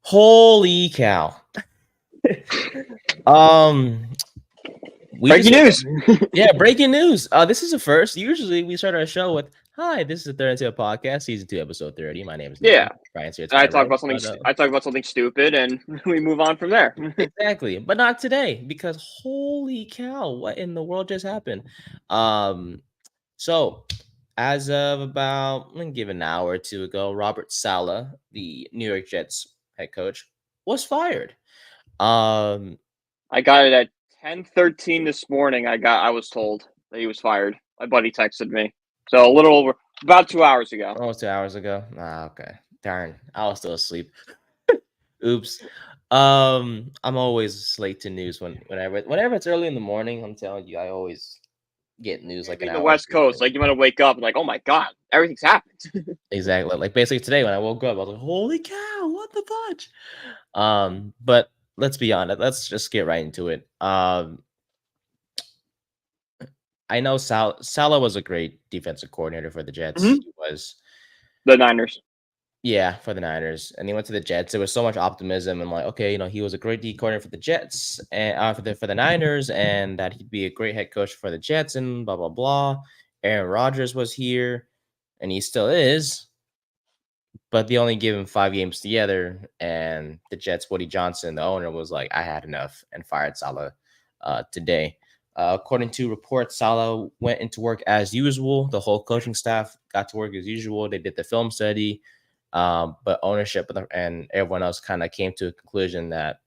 Holy cow. um, we just Breaking news. breaking news. This is a first. Usually we start our show with "Hi, this is the Third and Tail Podcast, Season 2, Episode 30. My name is Yeah, Nathan. Brian's here to I my talk right, about something. but I talk about something stupid, and we move on from there. exactly, but not today because holy cow, what in the world just happened? Um, so as of about I'm gonna give an hour or two ago, Robert Saleh, the New York Jets head coach, was fired. Um, I got it at 10:13 this morning. I was told that he was fired. My buddy texted me, so a little over about 2 hours ago. almost 2 hours ago. Ah, okay. Darn, I was still asleep. Oops. I'm always late to news whenever it's early in the morning. I'm telling you, I always get news like Maybe an in the hour or West two Coast, late. like you want to wake up and like, oh my god, everything's happened. Exactly. Like basically today when I woke up, I was like, "Holy cow, what the fudge?" But let's be honest. Let's just get right into it. I know Salah was a great defensive coordinator for the Jets. hmm He was. The Niners. Yeah, for the Niners, and he went to the Jets. There was so much optimism and like, okay, he was a great D coordinator for the Jets and for the Niners, and that he'd be a great head coach for the Jets, and blah blah blah. Aaron Rodgers was here, and he still is, but they only gave him 5 games together. And the Jets, Woody Johnson, the owner, was like, I had enough, and fired Salah today. According to reports, Salah went into work as usual. The whole coaching staff got to work as usual. They did the film study, but ownership and everyone else kind of came to a conclusion that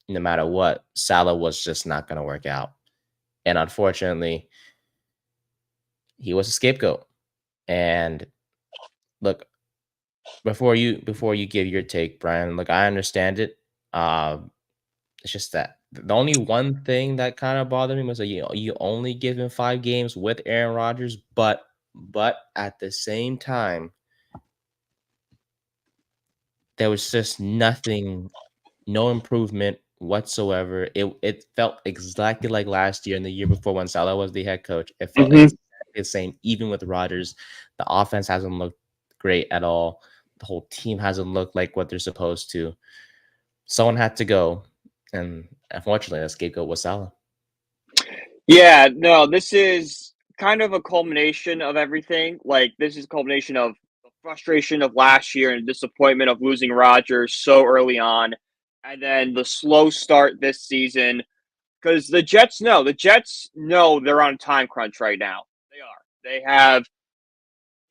no matter what, Salah was just not going to work out. And unfortunately, he was a scapegoat. And look, before you give your take, Brian, look, I understand it. It's just that the only one thing that kind of bothered me was that you only give him 5 games with Aaron Rodgers, but at the same time, there was just nothing, no improvement whatsoever. It felt exactly like last year and the year before when Salah was the head coach. It felt hmm exactly the same, even with Rodgers. The offense hasn't looked great at all. The whole team hasn't looked like what they're supposed to. Someone had to go, and unfortunately, the scapegoat was Salah. Yeah, no, this is kind of a culmination of everything. Like this is a culmination of the frustration of last year and disappointment of losing Rodgers so early on, and then the slow start this season. Because the Jets know they're on a time crunch right now. They are. They have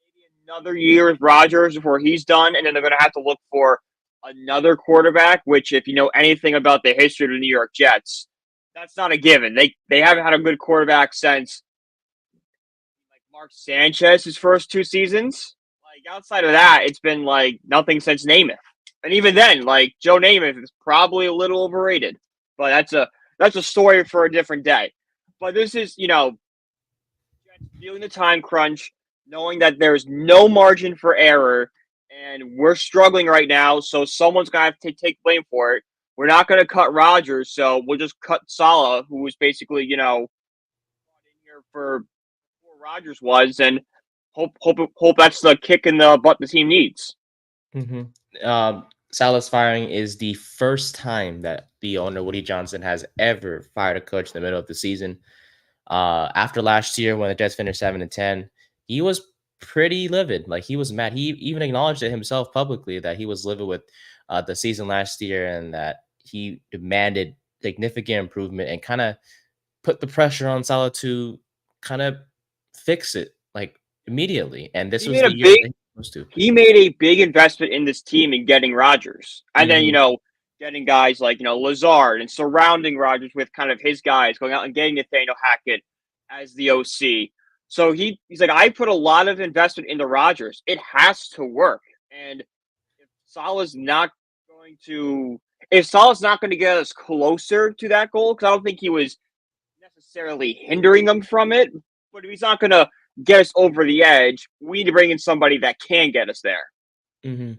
maybe another year with Rodgers before he's done, and then they're going to have to look for another quarterback. Which, if you know anything about the history of the New York Jets, that's not a given. They haven't had a good quarterback since like Mark Sanchez his first 2 seasons. Like outside of that, it's been like nothing since Namath. And even then, like Joe Namath is probably a little overrated. But that's a story for a different day. But this is, feeling the time crunch, knowing that there's no margin for error, and we're struggling right now, so someone's gonna have to take blame for it. We're not gonna cut Rodgers, so we'll just cut Salah, who was basically, brought in here for before Rodgers was, and hope that's the kick in the butt the team needs. Salah's firing is the first time that the owner Woody Johnson has ever fired a coach in the middle of the season. After last year, when the Jets finished 7-10, he was pretty livid. Like he was mad. He even acknowledged it himself publicly that he was livid with the season last year and that he demanded significant improvement and kind of put the pressure on Salah to kind of fix it like immediately. And this He was made the a year big that he was supposed he made a big investment in this team in getting Rodgers. And then, to. getting guys like, Lazard and surrounding Rodgers with kind of his guys, going out and getting Nathaniel Hackett as the OC. So he's like, I put a lot of investment into Rodgers. It has to work. And if Salah's not going to if Salah's not going to get us closer to that goal, because I don't think he was necessarily hindering them from it, but if he's not going to get us over the edge, we need to bring in somebody that can get us there. Hmm.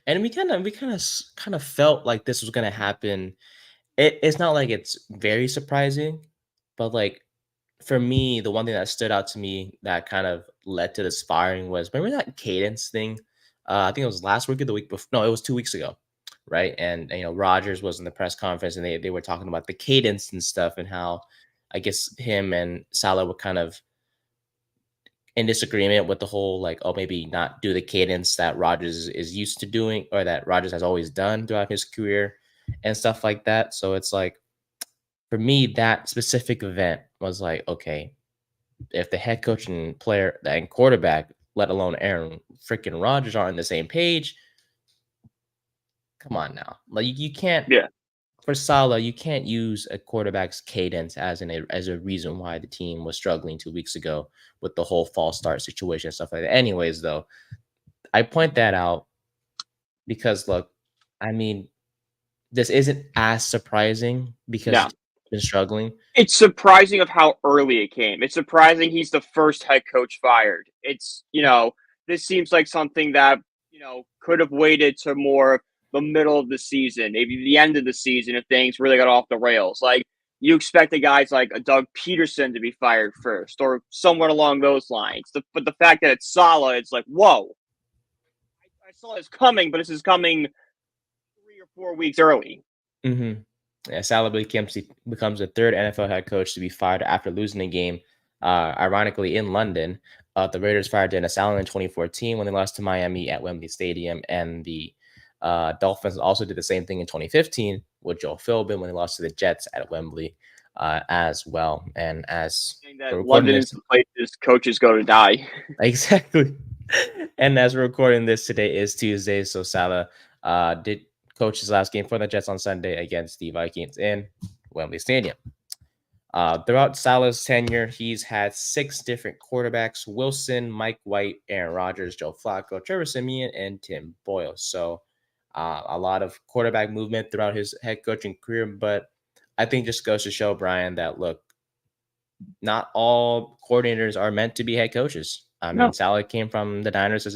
And we kind of felt like this was gonna happen. It's not like it's very surprising, but like for me, the one thing that stood out to me that kind of led to this firing was remember that cadence thing. I think it was last week or the week before. No, it was 2 weeks ago right? And Rogers was in the press conference, and they were talking about the cadence and stuff, and how I guess him and Salah were kind of in disagreement with the whole like, oh, maybe not do the cadence that Rogers is used to doing, or that Rogers has always done throughout his career and stuff like that. So it's like, for me, that specific event was like, okay, if the head coach and player and quarterback, let alone Aaron freaking Rodgers, aren't on the same page, come on now. Like you can't, Yeah. for Salah, you can't use a quarterback's cadence as a reason why the team was struggling 2 weeks ago with the whole false start situation and stuff like that. Anyways, though, I point that out because look, I mean, this isn't as surprising because No. the team's been struggling. It's surprising of how early it came. It's surprising he's the first head coach fired. It's, this seems like something that, could have waited to more the middle of the season, maybe the end of the season if things really got off the rails. Like, you expect the guys like Doug Peterson to be fired first or someone along those lines. But the fact that it's Salah, it's like, whoa. I saw this coming, but this is coming 3 or 4 weeks early. Mm-hmm. Yeah, Salah becomes the third NFL head coach to be fired after losing a game, ironically in London. The Raiders fired Dennis Allen in 2014 when they lost to Miami at Wembley Stadium, and the Dolphins also did the same thing in 2015 with Joe Philbin when they lost to the Jets at Wembley as well. And as that London is the place coaches go to die. Exactly. And as we're recording this, today is Tuesday, so Salah did coach his last game for the Jets on Sunday against the Vikings in Wembley Stadium. Throughout Salah's tenure, he's had 6 different quarterbacks: Wilson, Mike White, Aaron Rodgers, Joe Flacco, Trevor Siemian, and Tim Boyle. So a lot of quarterback movement throughout his head coaching career. But I think just goes to show, Brian, that look, not all coordinators are meant to be head coaches. I mean, Salah came from the Niners as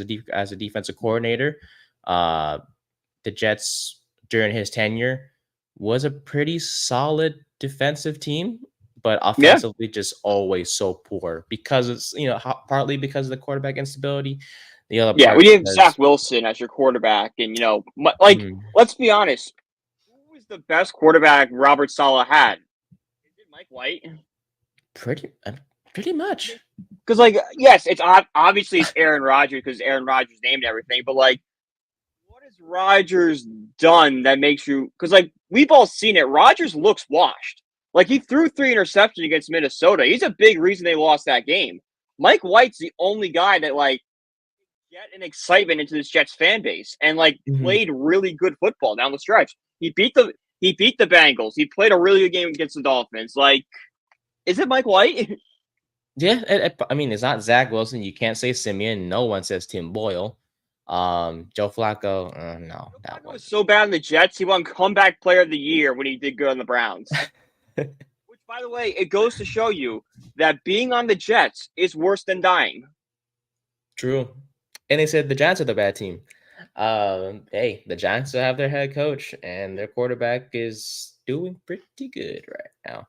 a defensive coordinator. The Jets during his tenure was a pretty solid defensive team, but offensively just always so poor because it's partly because of the quarterback instability. The other part, we have Zach Wilson as your quarterback, and let's be honest, who was the best quarterback Robert Saleh had? Is it Mike White? Pretty much. Because yes, it's obviously it's Aaron Rodgers because Aaron Rodgers named everything, but what has Rodgers done that makes you? Because we've all seen it. Rodgers looks washed. He threw 3 interceptions against Minnesota. He's a big reason they lost that game. Mike White's the only guy that get an excitement into this Jets fan base and played really good football down the stretch. He beat the Bengals. He played a really good game against the Dolphins. Is it Mike White? Yeah, I mean, it's not Zach Wilson. You can't say Simeon. No one says Tim Boyle. Joe Flacco, no, that was so bad in the Jets. He won comeback player of the year when he did good on the Browns. Which, by the way, it goes to show you that being on the Jets is worse than dying. True. And they said the Giants are the bad team. Hey, the Giants have their head coach, and their quarterback is doing pretty good right now.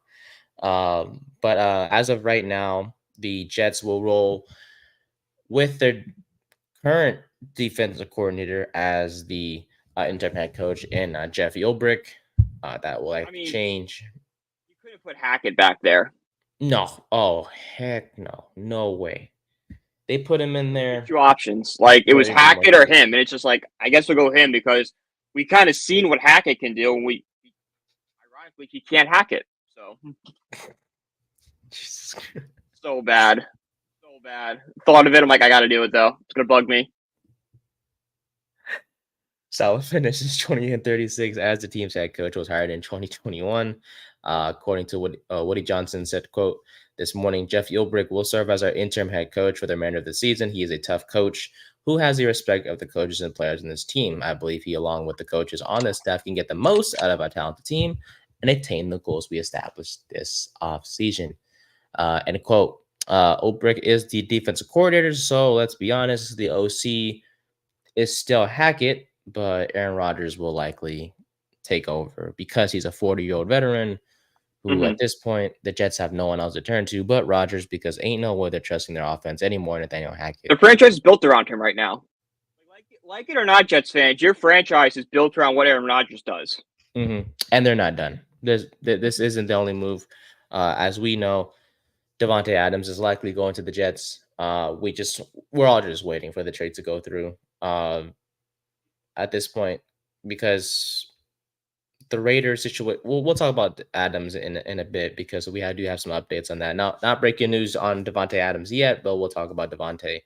But as of right now, the Jets will roll with their current defensive coordinator as the interim head coach in Jeff Ulbrich. That will change. You couldn't put Hackett back there. No. Oh, heck no. No way. They put him in there. 2 options. It was Hackett or him. And it's just I guess we'll go him because we kind of seen what Hackett can do. And ironically, he can't hack it. So. Jesus. So bad. So bad. Thought of it. I'm I got to do it, though. It's going to bug me. Salah finishes 20-36 as the team's head coach. Was hired in 2021. According to Woody Johnson said, quote, "This morning, Jeff Ulbrich will serve as our interim head coach for the remainder of the season. He is a tough coach who has the respect of the coaches and players in this team. I believe he, along with the coaches on this staff, can get the most out of our talented team and attain the goals we established this offseason." End quote. Ulbrich is the defensive coordinator, so let's be honest, the OC is still Hackett, but Aaron Rodgers will likely take over because he's a 40-year-old veteran who at this point the Jets have no one else to turn to but Rodgers, because ain't no way they're trusting their offense anymore than Nathaniel Hackett. The franchise is built around him right now. Like it or not, Jets fans, your franchise is built around what Aaron Rodgers does. Mm-hmm. And they're not done. This isn't the only move. As we know, Devontae Adams is likely going to the Jets. We're all just waiting for the trade to go through at this point because the Raiders situation. We'll talk about Adams in a bit because do have some updates on that. Not breaking news on Devontae Adams yet, but we'll talk about Devontae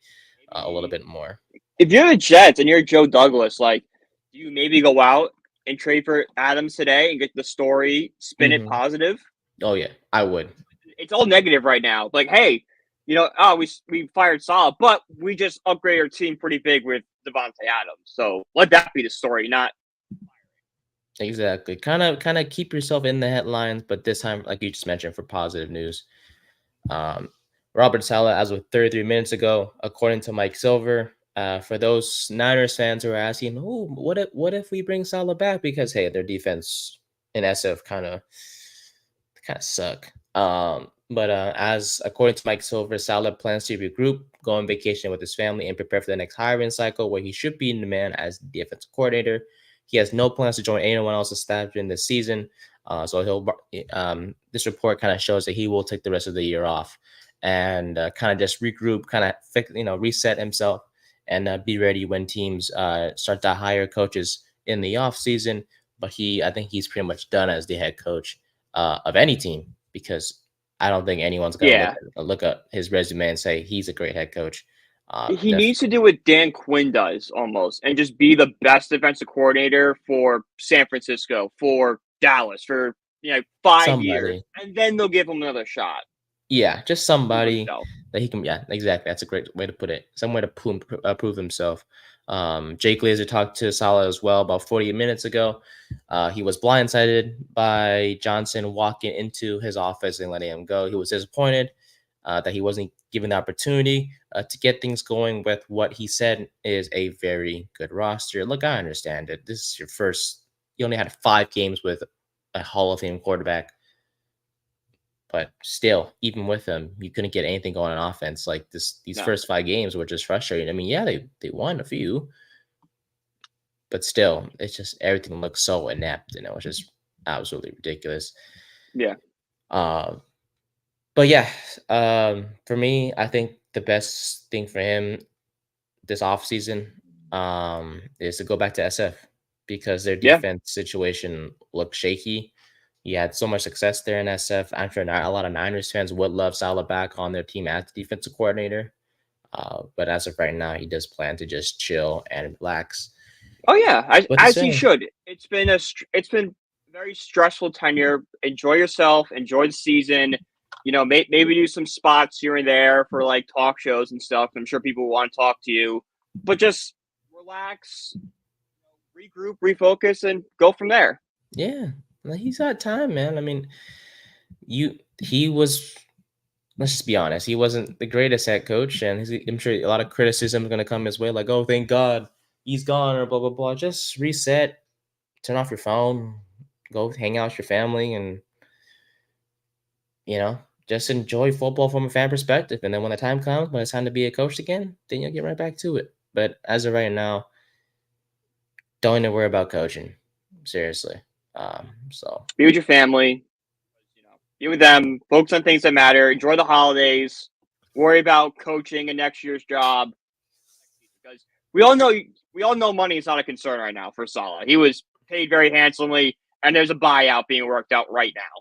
a little bit more. If you're the Jets and you're Joe Douglas, like, do you maybe go out and trade for Adams today and get the story, spin it positive? Oh yeah, I would. It's all negative right now. Like, hey, we fired Salah, but we just upgraded our team pretty big with Devontae Adams. So let that be the story, not exactly. Kind of keep yourself in the headlines, but this time, like you just mentioned, for positive news. Robert Saleh, as of 33 minutes ago, according to Mike Silver, for those Niners fans who are asking, "Oh, what if we bring Saleh back?" Because hey, their defense in SF kind of suck. But as according to Mike Silver, Saleh plans to regroup, go on vacation with his family, and prepare for the next hiring cycle, where he should be in demand as defense coordinator. He has no plans to join anyone else's staff during this season. So this report kind of shows that he will take the rest of the year off and kind of just regroup, kind of reset himself and be ready when teams start to hire coaches in the off season. But I think he's pretty much done as the head coach of any team, because I don't think anyone's going to look at his resume and say he's a great head coach. He needs to do what Dan Quinn does almost and just be the best defensive coordinator for San Francisco, for Dallas, for 5 years. And then they'll give him another shot. Yeah, just somebody that he can. Yeah, exactly. That's a great way to put it. Somewhere to prove himself. Jake Glazer talked to Saleh as well about 40 minutes ago. He was blindsided by Johnson walking into his office and letting him go. He was disappointed that he wasn't given the opportunity to get things going with what he said is a very good roster. Look, I understand it. This is your first. You only had 5 games with a Hall of Fame quarterback. But still, even with him, you couldn't get anything going on offense. Like these first 5 games were just frustrating. I mean, yeah, they won a few, but still, it's just everything looks so inept. It's just absolutely ridiculous. Yeah. But yeah, for me, I think the best thing for him this offseason is to go back to SF because their defense situation looks shaky. He had so much success there in SF. I'm sure a lot of Niners fans would love Saleh back on their team as the defensive coordinator. But as of right now, he does plan to just chill and relax. Oh yeah, as he should. It's been very stressful tenure. Enjoy yourself. Enjoy the season. Maybe do some spots here and there for like talk shows and stuff. I'm sure people want to talk to you, but just relax, regroup, refocus, and go from there. Yeah. He's got time, man. I mean, he was, let's just be honest, he wasn't the greatest head coach, and I'm sure a lot of criticism is going to come his way, like, oh, thank God he's gone, or blah, blah, blah. Just reset, turn off your phone, go hang out with your family, and, just enjoy football from a fan perspective. And then when the time comes, when it's time to be a coach again, then you'll get right back to it. But as of right now, don't even worry about coaching. Seriously. So be with your family, be with them, focus on things that matter, enjoy the holidays, worry about coaching and next year's job. Because we all know money is not a concern right now for Saleh. He was paid very handsomely, and there's a buyout being worked out right now.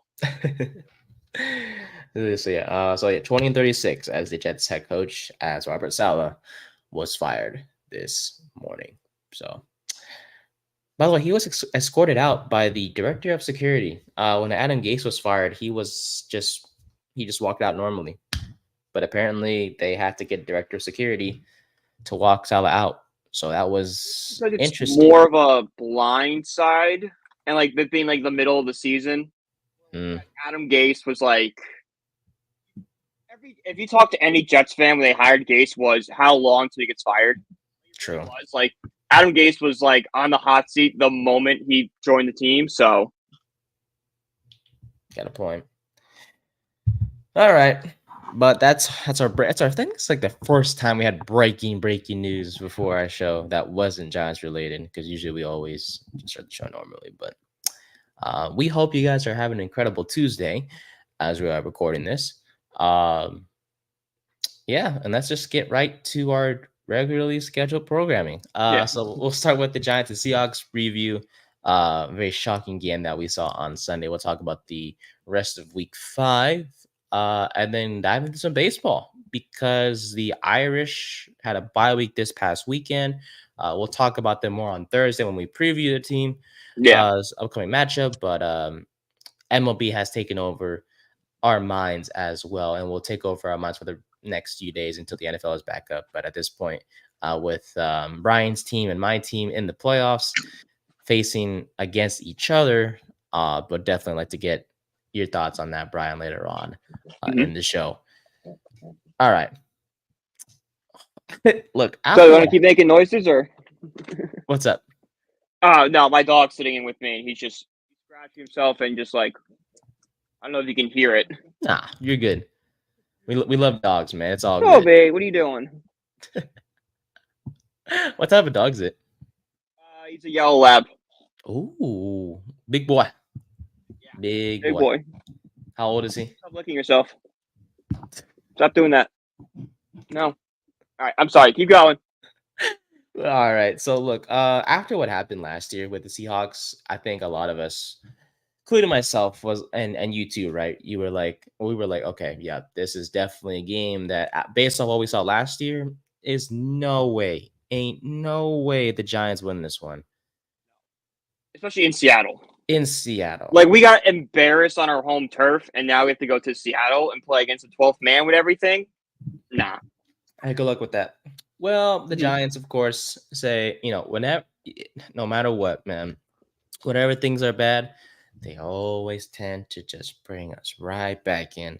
So 20-36 as the Jets head coach, as Robert Saleh was fired this morning. So. By the way, he was escorted out by the director of security. When Adam Gase was fired, he just walked out normally. But apparently, they had to get director of security to walk Saleh out. So that was interesting. More of a blind side, and like it being like the middle of the season. Like Adam Gase was like, if you talk to any Jets fan when they hired Gase, was how long till he gets fired? True. It was like. Adam Gase was like on the hot seat the moment he joined the team, so got a point. All right. But that's our I think it's like the first time we had breaking news before our show that wasn't Giants related, because usually we always start the show normally. But we hope you guys are having an incredible Tuesday as we are recording this. Yeah, and let's just get right to our regularly scheduled programming. Yeah. So we'll start with the Giants and Seahawks review. Very shocking game that we saw on Sunday. We'll talk about the rest of Week 5, and then dive into some baseball because the Irish had a bye week this past weekend. We'll talk about them more on Thursday when we preview the team, upcoming matchup. But MLB has taken over our minds as well, and we'll take over our minds for the next few days until the NFL is back up. But at this point, with Brian's team and my team in the playoffs facing against each other, but definitely like to get your thoughts on that, Brian, later on in the show. All right. Look, so you want to keep making noises or what's up? No, my dog's sitting in with me and he's just scratching himself and just like, I don't know if you can hear it. Nah, you're good. We love dogs, man. It's all good. Oh, babe, what are you doing? What type of dog is it? He's a yellow lab. Ooh, big boy. Yeah. Big boy. How old is he? Stop licking yourself. Stop doing that. No. All right, I'm sorry. Keep going. All right. So look, after what happened last year with the Seahawks, I think a lot of us, including myself, and you too, right? We were like, okay, yeah, this is definitely a game that, based on what we saw last year, ain't no way the Giants win this one. Especially in Seattle. Like, we got embarrassed on our home turf, and now we have to go to Seattle and play against the 12th man with everything. Nah. Good luck with that. Well, the Giants, of course, say, no matter what, man, whenever things are bad, they always tend to just bring us right back in.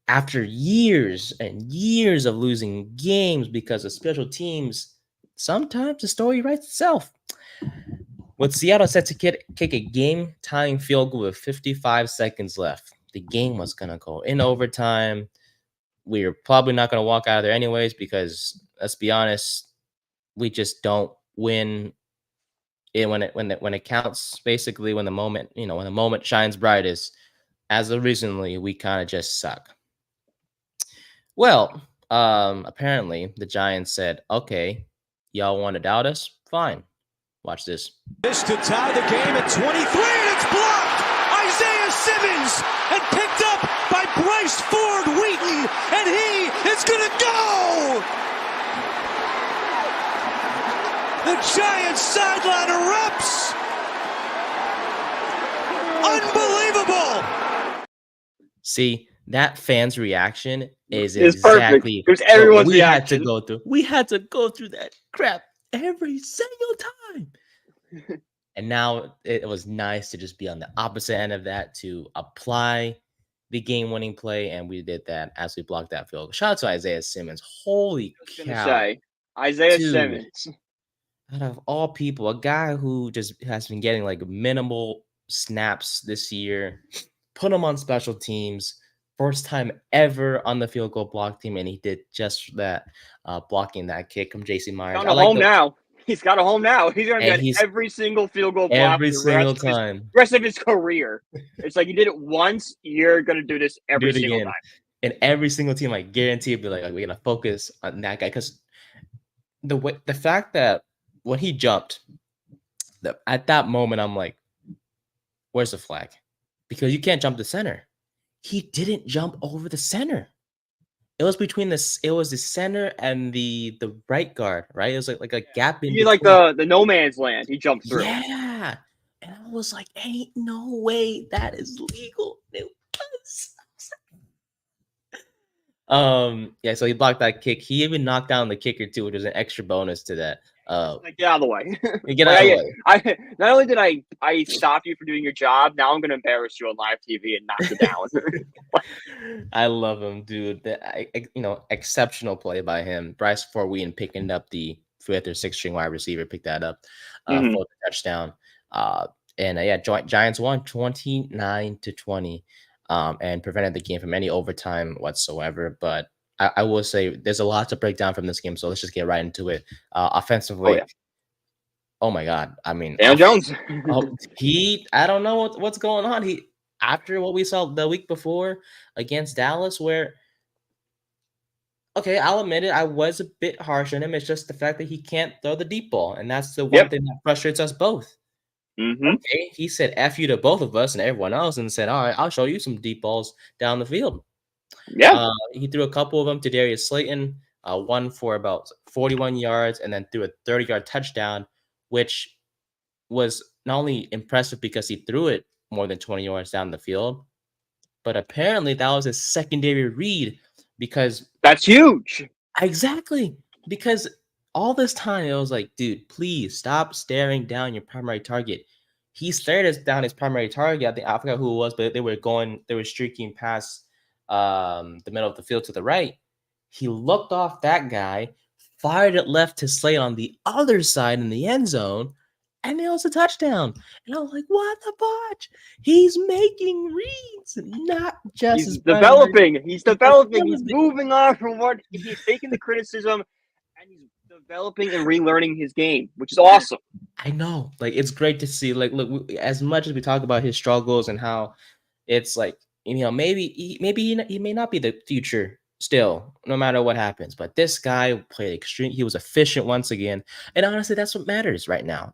After years and years of losing games because of special teams, sometimes the story writes itself. With Seattle set to kick a game-tying field goal with 55 seconds left, the game was going to go in overtime. We were probably not going to walk out of there anyways because, let's be honest, we just don't win when it counts. Basically, when the moment shines brightest. As of recently, we kind of just suck. Well, apparently the Giants said, "Okay, y'all want to doubt us? Fine. Watch this." This to tie the game at 23, and it's blocked. Isaiah Simmons, and picked up by Bryce Ford Wheaton, and he is going to go. The Giants sideline erupts. Unbelievable. See, that fan's reaction is exactly perfect. Everyone's we reaction. had to go through. We had to go through that crap every single time. And now it was nice to just be on the opposite end of that, to apply the game-winning play, and we did that as we blocked that field goal. Shout out to Isaiah Simmons. Holy cow. Isaiah Simmons. Out of all people, a guy who just has been getting like minimal snaps this year, put him on special teams, first time ever on the field goal block team, and he did just that, blocking that kick from J.C. Myers. Now. He's got a home now. He's going to get every single field goal block every single time. Rest of his career. It's like you did it once, you're going to do this every single time. And every single team, I guarantee, be like, we're going to focus on that guy. Because the fact that when he jumped, at that moment, I'm like, where's the flag? Because you can't jump the center. He didn't jump over the center. It was between this. It was the center and the right guard, right? It was like a gap in. You like the no man's land. He jumped through. Yeah, and I was like, "Ain't no way that is legal." It was. Yeah. So he blocked that kick. He even knocked down the kicker too, which was an extra bonus to that. Get out of the way. Get out of the way. Not only did I stop you from doing your job, now I'm going to embarrass you on live TV and knock you down. I love him, dude. Exceptional play by him. Bryce Ford Wheaton picking up the 5th or 6th string wide receiver, picked that up for the touchdown. And Giants won 29-20. and prevented the game from any overtime whatsoever. But I will say there's a lot to break down from this game, so let's just get right into it. Offensively, oh my God, I mean, Daniel Jones. I don't know what's going on. After what we saw the week before against Dallas, where okay, I'll admit it, I was a bit harsh on him. It's just the fact that he can't throw the deep ball, and that's the one thing that frustrates us both. Okay, he said F you to both of us and everyone else and said, all right, I'll show you some deep balls down the field. Yeah. He threw a couple of them to Darius Slayton, one for about 41 yards, and then threw a 30-yard touchdown, which was not only impressive because he threw it more than 20 yards down the field, but apparently that was a secondary read because that's huge. Exactly. Because all this time it was like, dude, please stop staring down your primary target. He stared us down his primary target. I forgot who it was, but they were streaking past the middle of the field to the right. He looked off that guy, fired it left to Slade on the other side in the end zone, and it was a touchdown. And I was like, what the fudge? He's making reads, not just he's developing. He's developing. He's moving on from what he's taking the criticism, and he's developing and relearning his game, which is awesome. I know. Like, it's great to see. Like, look, as much as we talk about his struggles and how it's like, maybe he may not be the future still, no matter what happens. But this guy played extreme. He was efficient once again, and honestly, that's what matters right now.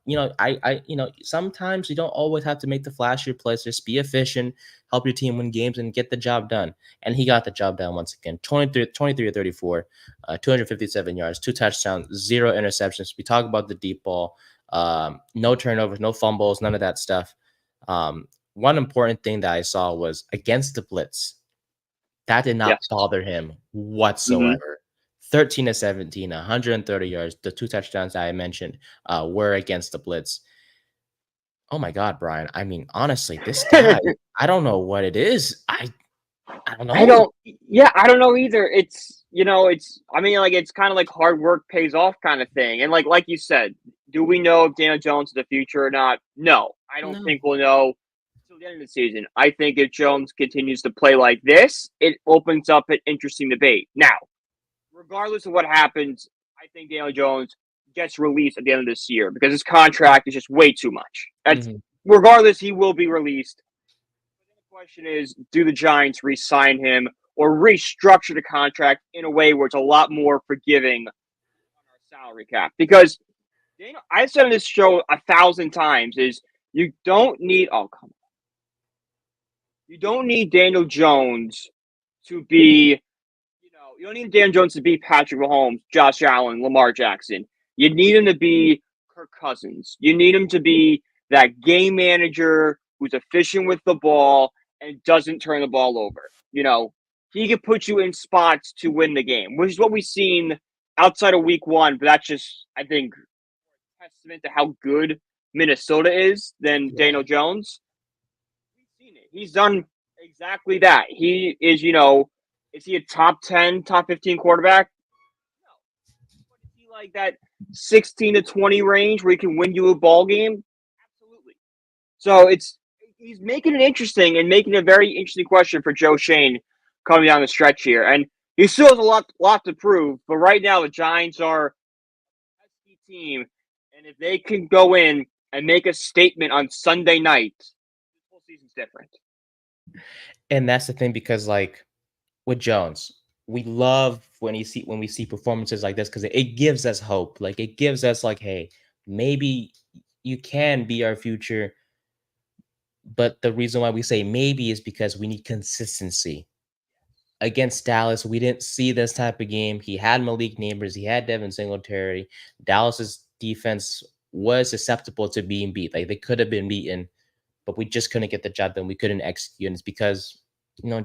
Sometimes you don't always have to make the flashier plays. Just be efficient, help your team win games, and get the job done. And he got the job done once again. 23 or 34, 257 yards, 2 touchdowns, 0 interceptions. We talk about the deep ball, no turnovers, no fumbles, none of that stuff. One important thing that I saw was against the blitz. That did not bother him whatsoever. 13 to 17, 130 yards. The 2 touchdowns that I mentioned were against the blitz. Oh my God, Brian. I mean, honestly, this guy, I don't know what it is. I don't know. I don't know either. It's it's kind of like hard work pays off kind of thing. And like you said, do we know if Daniel Jones is the future or not? No, I don't think we'll know until the end of the season. I think if Jones continues to play like this, it opens up an interesting debate. Now, regardless of what happens, I think Daniel Jones gets released at the end of this year because his contract is just way too much. Regardless, he will be released. The question is, do the Giants re-sign him or restructure the contract in a way where it's a lot more forgiving on our salary cap? Because I've said on this show 1,000 times is you don't need you don't need Daniel Jones to be you don't need Daniel Jones to be Patrick Mahomes, Josh Allen, Lamar Jackson. You need him to be Kirk Cousins. You need him to be that game manager who's efficient with the ball and doesn't turn the ball over. He could put you in spots to win the game, which is what we've seen outside of week 1. But that's just, I think, a testament to how good Minnesota is than Daniel Jones. We've seen it. He's done exactly that. He is, is he a top 10, top 15 quarterback? No. But is he like that 16 to 20 range where he can win you a ball game? Absolutely. So he's making it interesting and making a very interesting question for Joe Schoen coming down the stretch here. And he still has a lot to prove. But right now, the Giants are a pesky team. And if they can go in and make a statement on Sunday night, the whole season's different. And that's the thing, because with Jones, we love when we see performances like this because it gives us hope. Like, it gives us hey, maybe you can be our future. But the reason why we say maybe is because we need consistency. Against Dallas, we didn't see this type of game. He had Malik Neighbors. He had Devin Singletary. Dallas's defense was susceptible to being beat. They could have been beaten, but we just couldn't get the job done. We couldn't execute. And it's because,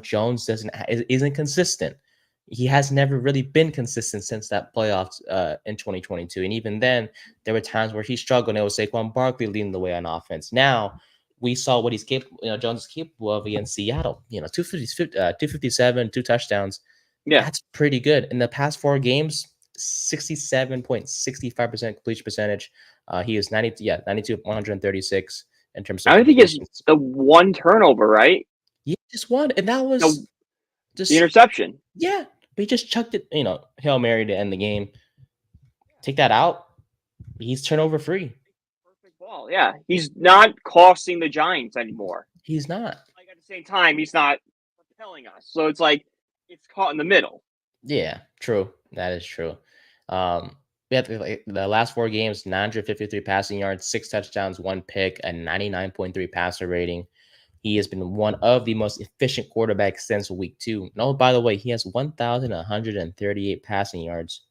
Jones isn't consistent. He has never really been consistent since that playoffs in 2022. And even then, there were times where he struggled, and it was Saquon Barkley leading the way on offense. Now, we saw what he's capable. Jones is capable of against Seattle. 257, 2 touchdowns. Yeah, that's pretty good. In the past 4 games, 67.65% completion percentage. He is 92, 136 in terms of. I don't think it's the 1 turnover, right? Yeah, Just one, and that was The just interception. yeah. But he just chucked it, Hail Mary to end the game. Take that out, he's turnover free. Perfect ball. Yeah, he's not costing the Giants anymore. He's not. Like at the same time, he's not propelling us. So it's like it's caught in the middle. Yeah, true. That is true. We had the last 4 games, 953 passing yards, 6 touchdowns, 1 pick, a 99.3 passer rating. He has been one of the most efficient quarterbacks since week 2. And oh, by the way, he has 1,138 passing yards,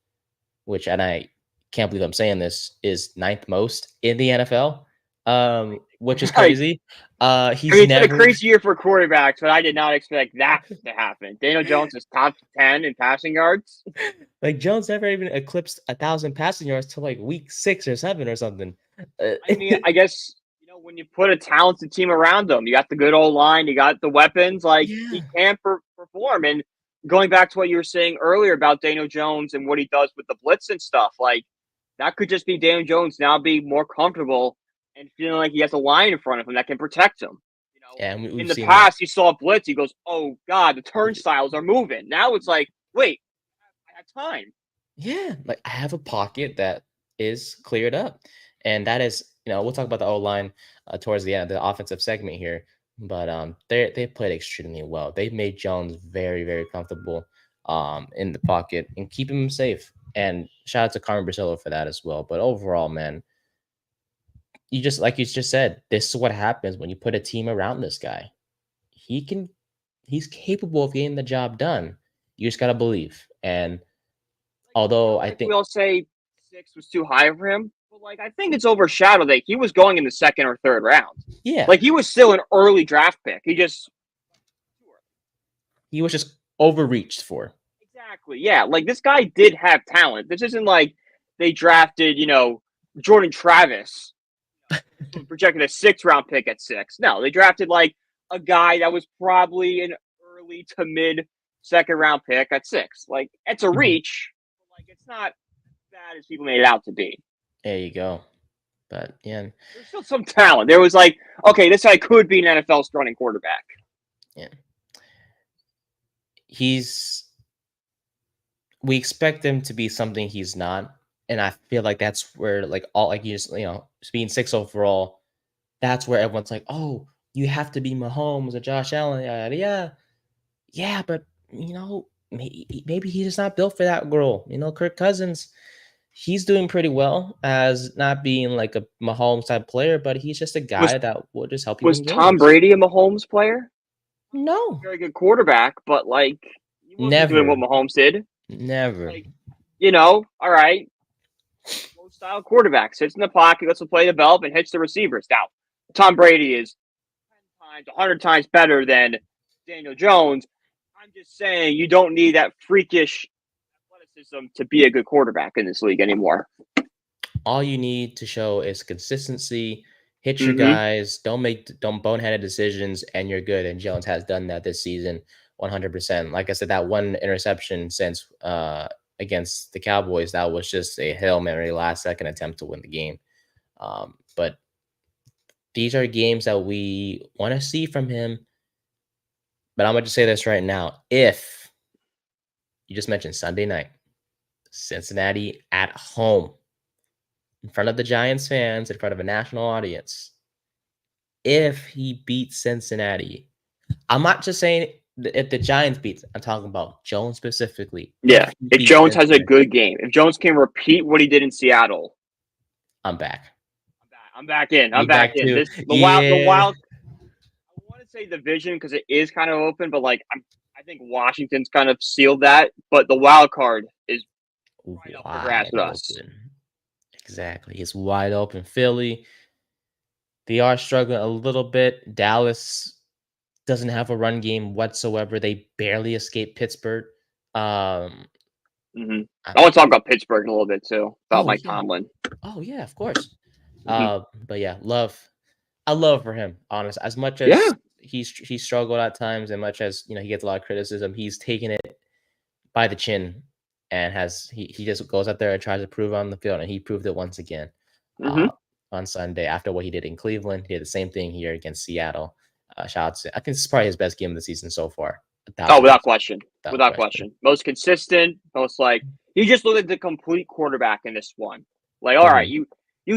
which, and I can't believe I'm saying this, is 9th most in the NFL, which is crazy. He's it's been a crazy year for quarterbacks, but I did not expect that to happen. Daniel Jones is top 10 in passing yards. Like Jones never even eclipsed 1,000 passing yards till like week 6 or 7 or something. I mean, I guess when you put a talented team around him, you got the good old line, you got the weapons, like he can perform. And going back to what you were saying earlier about Daniel Jones and what he does with the blitz and stuff, like that could just be Daniel Jones now being more comfortable and feeling like he has a line in front of him that can protect him. Yeah, in the past, he saw a blitz, he goes, "Oh God, the turnstiles are moving." Now it's like, wait, I have time. Yeah, like I have a pocket that is cleared up, and that is, we'll talk about the O-line towards the end of the offensive segment here, but they played extremely well. They made Jones very, very comfortable in the pocket and keeping him safe. And shout out to Carmen Brasillo for that as well. But overall, man, like you just said, this is what happens when you put a team around this guy. He's capable of getting the job done. You just gotta believe. And although I think we all say 6 was too high for him, but like I think it's overshadowed that he was going in the 2nd or 3rd round. Yeah, like he was still an early draft pick. He was just overreached for. Exactly. Yeah, like this guy did have talent. This isn't like they drafted, Jordan Travis, projected a 6th round pick at 6. No, they drafted like a guy that was probably an early to mid 2nd round pick at 6. Like it's a reach. Like it's not as bad as people made it out to be. There you go. But yeah, there's still some talent. There was like, okay, this guy could be an NFL starting quarterback. Yeah, we expect him to be something he's not, and I feel like that's where being 6 overall, that's where everyone's like, oh, you have to be Mahomes or Josh Allen. Yeah, but maybe he's just not built for that role. Kirk Cousins, he's doing pretty well as not being like a Mahomes type player, but he's just a guy that will just help you. Was Tom Brady a Mahomes player? No. Very good quarterback, but like he wasn't doing what Mahomes did. Never. Like, all right. Low style quarterback sits in the pocket, lets him play development, hits the receivers. Now, Tom Brady is 10 times, 100 times better than Daniel Jones. I'm just saying you don't need that freakish athleticism to be a good quarterback in this league anymore. All you need to show is consistency, hit your guys, don't boneheaded decisions, and you're good. And Jones has done that this season 100%. Like I said, that one interception since against the Cowboys, that was just a Hail Mary last-second attempt to win the game. But these are games that we want to see from him. But I'm going to say this right now. If you just mentioned Sunday night, Cincinnati at home, in front of the Giants fans, in front of a national audience, if he beats Cincinnati, I'm not just saying if the Giants beats, I'm talking about Jones specifically. Yeah, if Jones has a good game, if Jones can repeat what he did in Seattle, I'm back. I'm back in. I'm back in. The wild. I want to say division because it is kind of open, but like I think Washington's kind of sealed that. But the wild card is right up the grass with us. Exactly, it's wide open. Philly, they are struggling a little bit. Dallas doesn't have a run game whatsoever. They barely escaped Pittsburgh. I want to talk about Pittsburgh a little bit too, about Mike Tomlin. Oh yeah, of course. But yeah, I love for him, honestly. As much as he's struggled at times, and much as he gets a lot of criticism, he's taken it by the chin and he just goes out there and tries to prove on the field, and he proved it once again on Sunday after what he did in Cleveland. He did the same thing here against Seattle. Shout out to, I think this is probably his best game of the season so far. Oh, without question. Without question. question. Most consistent, most like you just look at the complete quarterback in this one. Like, all Mhm. right, you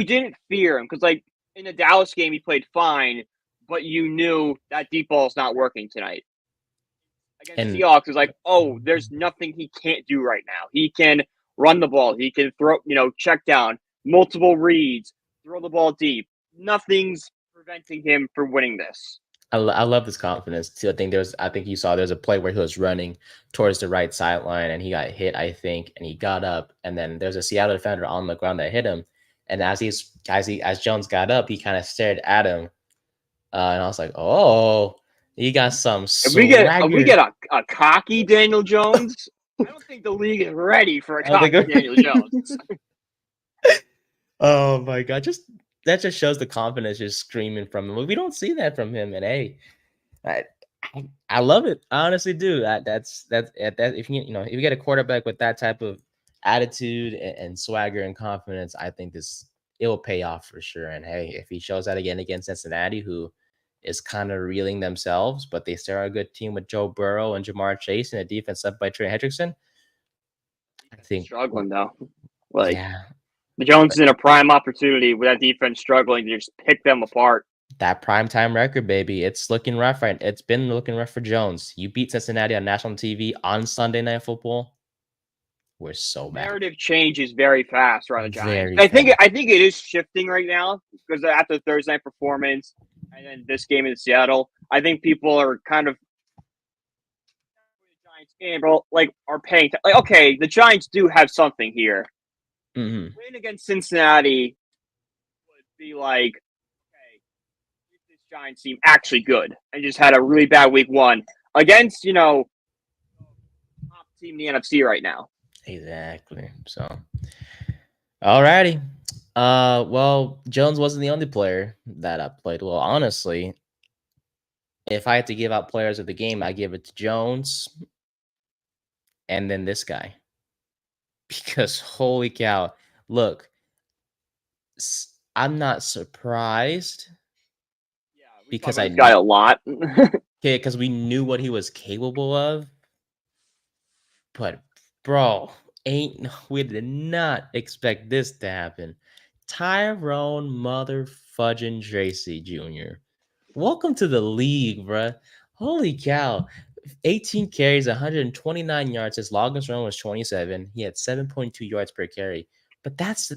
didn't fear him because like in the Dallas game he played fine, but you knew that deep ball is not working tonight. Against And Seahawks is like, oh, there's nothing he can't do right now. He can run the ball, he can throw, check down, multiple reads, throw the ball deep. Nothing's preventing him from winning this. I love his confidence too. I think you saw there's a play where he was running towards the right sideline and he got hit, I think, and he got up, and then there's a Seattle defender on the ground that hit him. And as Jones got up, he kind of stared at him, and I was like, "Oh, he got some swagger." If we get a cocky Daniel Jones, I don't think the league is ready for a cocky Daniel Jones. Oh my God! That just shows the confidence just screaming from him. We don't see that from him, and hey, I love it. I honestly do. That's if if you get a quarterback with that type of attitude and swagger and confidence, I think it will pay off for sure. And hey, if he shows that again against Cincinnati, who is kind of reeling themselves, but they still are a good team with Joe Burrow and Jamar Chase and a defense led by Trey Hendrickson. I think struggling though. Like yeah. The Jones is in a prime opportunity with that defense struggling to just pick them apart. That primetime record, baby. It's looking rough, right? It's been looking rough for Jones. You beat Cincinnati on national TV on Sunday Night Football. We're so mad. Narrative changes very fast around the Giants. I think it is shifting right now because after the Thursday night performance and then this game in Seattle, I think people are kind of the Giants game, bro. Like are paying like okay, the Giants do have something here. Mm-hmm. Win against Cincinnati would be like, okay, this Giants team actually good and just had a really bad week one against top team in the NFC right now. Exactly. So, alrighty. Well, Jones wasn't the only player that played well. Honestly, if I had to give out players of the game, I give it to Jones and then this guy. Because holy cow, look, I'm not surprised. Yeah, because I got a lot. Okay, because we knew what he was capable of. But bro, we did not expect this to happen. Tyrone motherfudging Tracy Jr. Welcome to the league, bruh. Holy cow. 18 carries, 129 yards. His longest run was 27. He had 7.2 yards per carry. But that's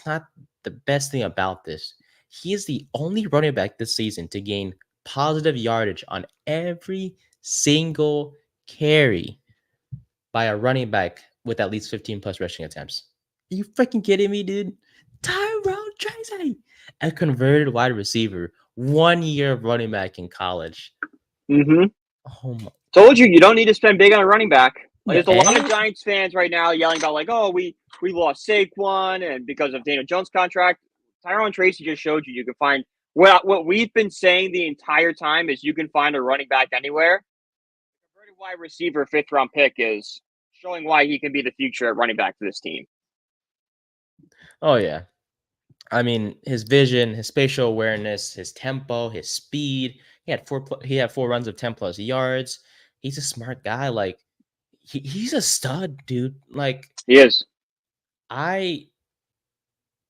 not the best thing about this. He is the only running back this season to gain positive yardage on every single carry by a running back with at least 15 plus rushing attempts. Are you freaking kidding me, dude? Tyrone Tracy, a converted wide receiver, 1 year of running back in college. Mm-hmm. Oh my. Told you don't need to spend big on a running back. Like, there's a lot of Giants fans right now yelling about like, oh, we lost Saquon and because of Daniel Jones' contract. Tyrone Tracy just showed you can find what we've been saying the entire time is you can find a running back anywhere. A converted wide receiver 5th round pick is showing why he can be the future at running back for this team. Oh yeah. I mean, his vision, his spatial awareness, his tempo, his speed. He had 4 runs of 10 plus yards. He's a smart guy. Like he's a stud, dude. Like he is.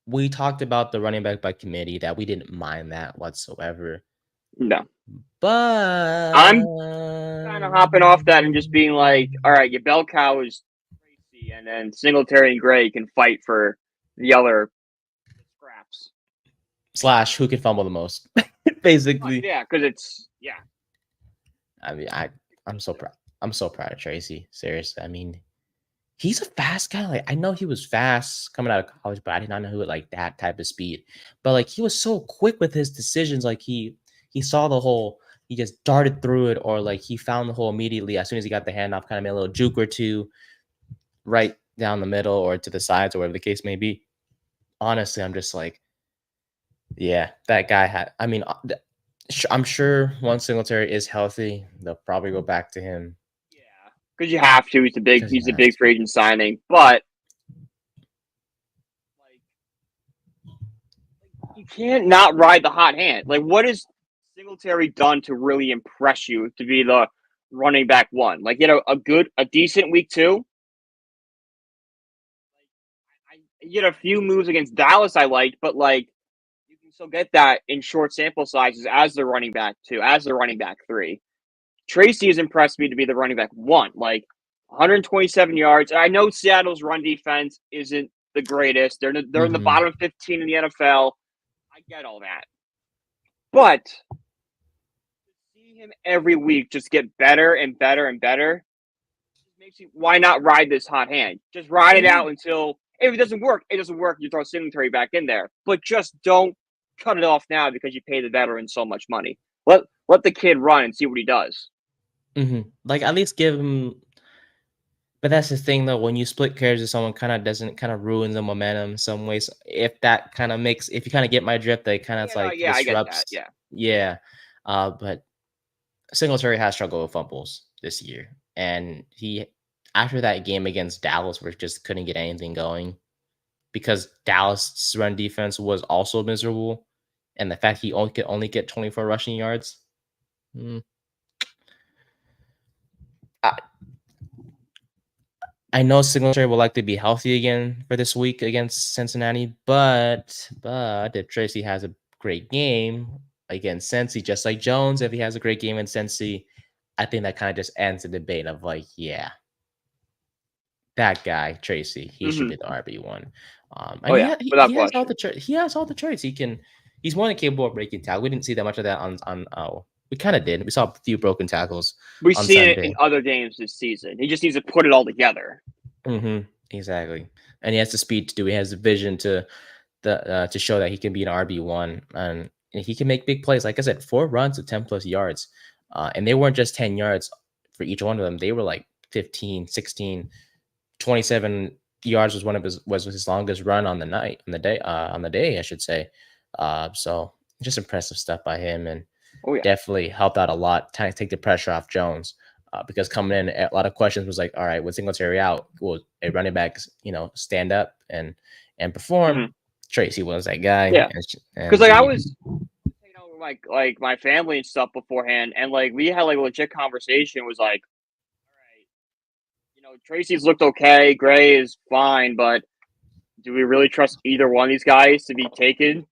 We talked about the running back by committee that we didn't mind that whatsoever. No. But I'm kind of hopping off that and just being like, all right, your bell cow is Tracy, and then Singletary and Gray can fight for the other scraps. / who can fumble the most, basically. Yeah, because it's I mean, I'm so proud. I'm so proud of Tracy. Seriously, I mean, he's a fast guy. Like I know he was fast coming out of college, but I did not know who had like that type of speed. But like he was so quick with his decisions. Like he saw the hole, he just darted through it, or like he found the hole immediately as soon as he got the handoff. Kind of made a little juke or two, right down the middle or to the sides or whatever the case may be. Honestly, I'm just like, yeah, that guy had. I mean, I'm sure once Singletary is healthy, they'll probably go back to him. Yeah, because you have to. He's a big free agent signing, but like you can't not ride the hot hand. Like, what is Singletary done to really impress you to be the running back one? Like, a decent week 2. You had a few moves against Dallas I liked, but like you can still get that in short sample sizes as the running back 2, as the running back 3. Tracy has impressed me to be the running back 1, like 127 yards. I know Seattle's run defense isn't the greatest. They're in the bottom 15 in the NFL. I get all that. But to see him every week just get better and better and better makes you, why not ride this hot hand? Just ride it out until, if it doesn't work, it doesn't work. You throw Singletary back in there. But just don't cut it off now because you pay the veteran so much money. Let the kid run and see what he does. Like, at least give him. But that's the thing, though. When you split carries with someone, kind of ruin the momentum in some ways. If that kind of makes, if you kind of get my drift, they kind of Yeah, disrupts. I get that. Yeah. But Singletary has struggled with fumbles this year, and he, after that game against Dallas, where just couldn't get anything going, because Dallas' run defense was also miserable, and the fact he could only get 24 rushing yards. I know Singletary will likely be healthy again for this week against Cincinnati, but if Tracy has a great game against Cincy, just like Jones, if he has a great game in Cincy, I think that kind of just ends the debate of like, yeah, that guy Tracy, he should be the RB1. He has all the traits. He has all the traits. He's more than capable of breaking tackle. We didn't see that much of that on. We kind of did. We saw a few broken tackles. We've seen it in other games this season. He just needs to put it all together. Exactly. And he has the speed to do. He has the vision to show that he can be an RB1, and he can make big plays. Like I said, 4 runs of 10 plus yards, and they weren't just 10 yards for each one of them. They were like 15, 16, 27 yards was was his longest run on the day, I should say. So just impressive stuff by him, and definitely helped out a lot, trying to take the pressure off Jones. Because coming in, a lot of questions was like, all right, with Singletary out, will a running back, stand up and perform? Tracy was that guy. Yeah, because I was, like my family and stuff beforehand, and like we had like a legit conversation. It was like, all right, Tracy's looked okay, Gray is fine, but do we really trust either one of these guys to be taking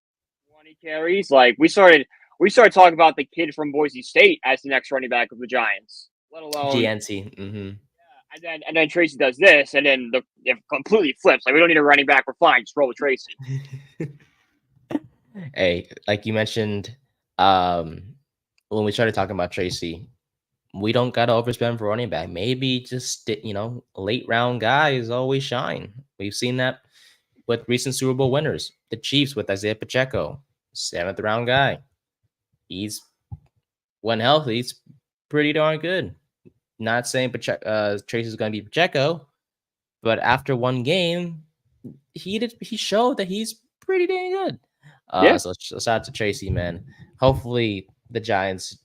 20 carries? Like we started talking about the kid from Boise State as the next running back of the Giants, let alone GNC. Yeah, and then Tracy does this, and then it completely flips. Like we don't need a running back. We're fine. Just roll with Tracy. Hey, like you mentioned, when we started talking about Tracy, we don't gotta overspend for running back. Maybe just late round guys always shine. We've seen that with recent Super Bowl winners, the Chiefs with Isaiah Pacheco, 7th round guy. He's, when healthy, he's pretty darn good. Not saying Tracy's going to be Pacheco, but after one game, he showed that he's pretty dang good. So shout out to Tracy, man. Hopefully the Giants.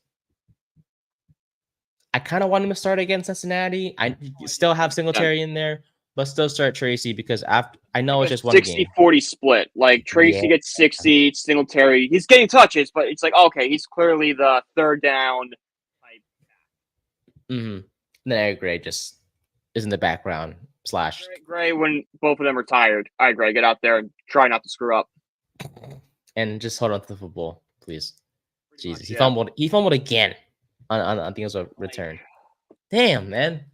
I kind of want him to start against Cincinnati. I still have Singletary in there, but still start Tracy because I know it's just one 60-40 split. Like Tracy gets 60, Singletary, he's getting touches, but it's like, okay, he's clearly the third down type. Then Eric Gray just is in the background / Gray when both of them are tired. All right, Gray, get out there and try not to screw up. And just hold on to the football, please. Jesus, he fumbled again on I think it was a return. Damn, man.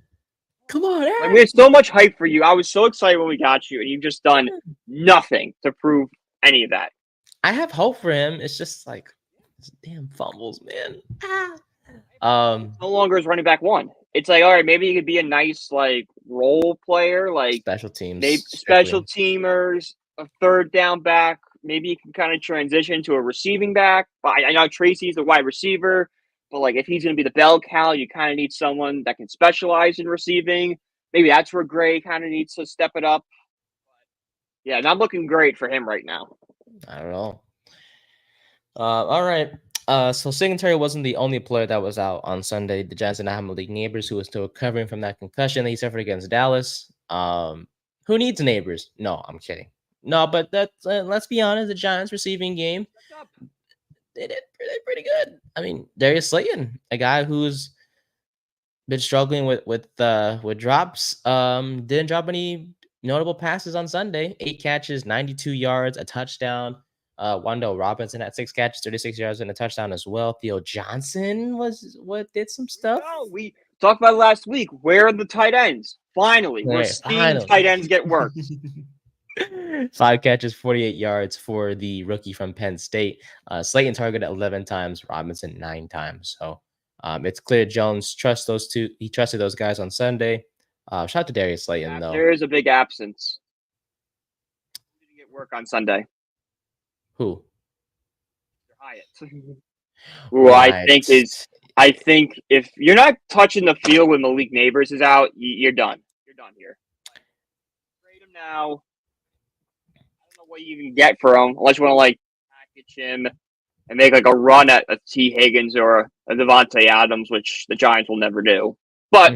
Come on, Eric. Like, we had so much hype for you. I was so excited when we got you, and you've just done nothing to prove any of that. I have hope for him. It's just like damn fumbles, man. No longer is running back 1. It's like, all right, maybe he could be a nice like role player, like special teams, maybe special teamers, a third down back. Maybe he can kind of transition to a receiving back. But I know Tracy's a wide receiver. But like, if he's going to be the bell cow, you kind of need someone that can specialize in receiving. Maybe that's where Gray kind of needs to step it up. But yeah, not looking great for him right now. I don't know. All right. So Singletary wasn't the only player that was out on Sunday. The Giants did not have Malik Neighbors, who was still recovering from that concussion that he suffered against Dallas. Who needs Neighbors? No, I'm kidding. No, but let's be honest. The Giants receiving game. they did pretty good. I mean, Darius Slayton, a guy who's been struggling with drops, didn't drop any notable passes on Sunday. 8 catches, 92 yards, a touchdown. Wando Robinson had 6 catches, 36 yards, and a touchdown as well. Theo Johnson did some stuff. No, we talked about it last week. Where are the tight ends? Finally, we're There, seeing tight ends get work. 5 catches, 48 yards for the rookie from Penn State. Slayton targeted 11 times, Robinson 9 times. So it's clear Jones trusts those two. He trusted those guys on Sunday. Shout out to Darius Slayton, though. There is a big absence. Who didn't get work on Sunday? Who? Hyatt. Who I think if you're not touching the field when Malik Neighbors is out, you're done. You're done here. Trade him now. I don't know what you even get for him, unless you want to like package him and make like a run at a T. Higgins or a Devontae Adams, which the Giants will never do. But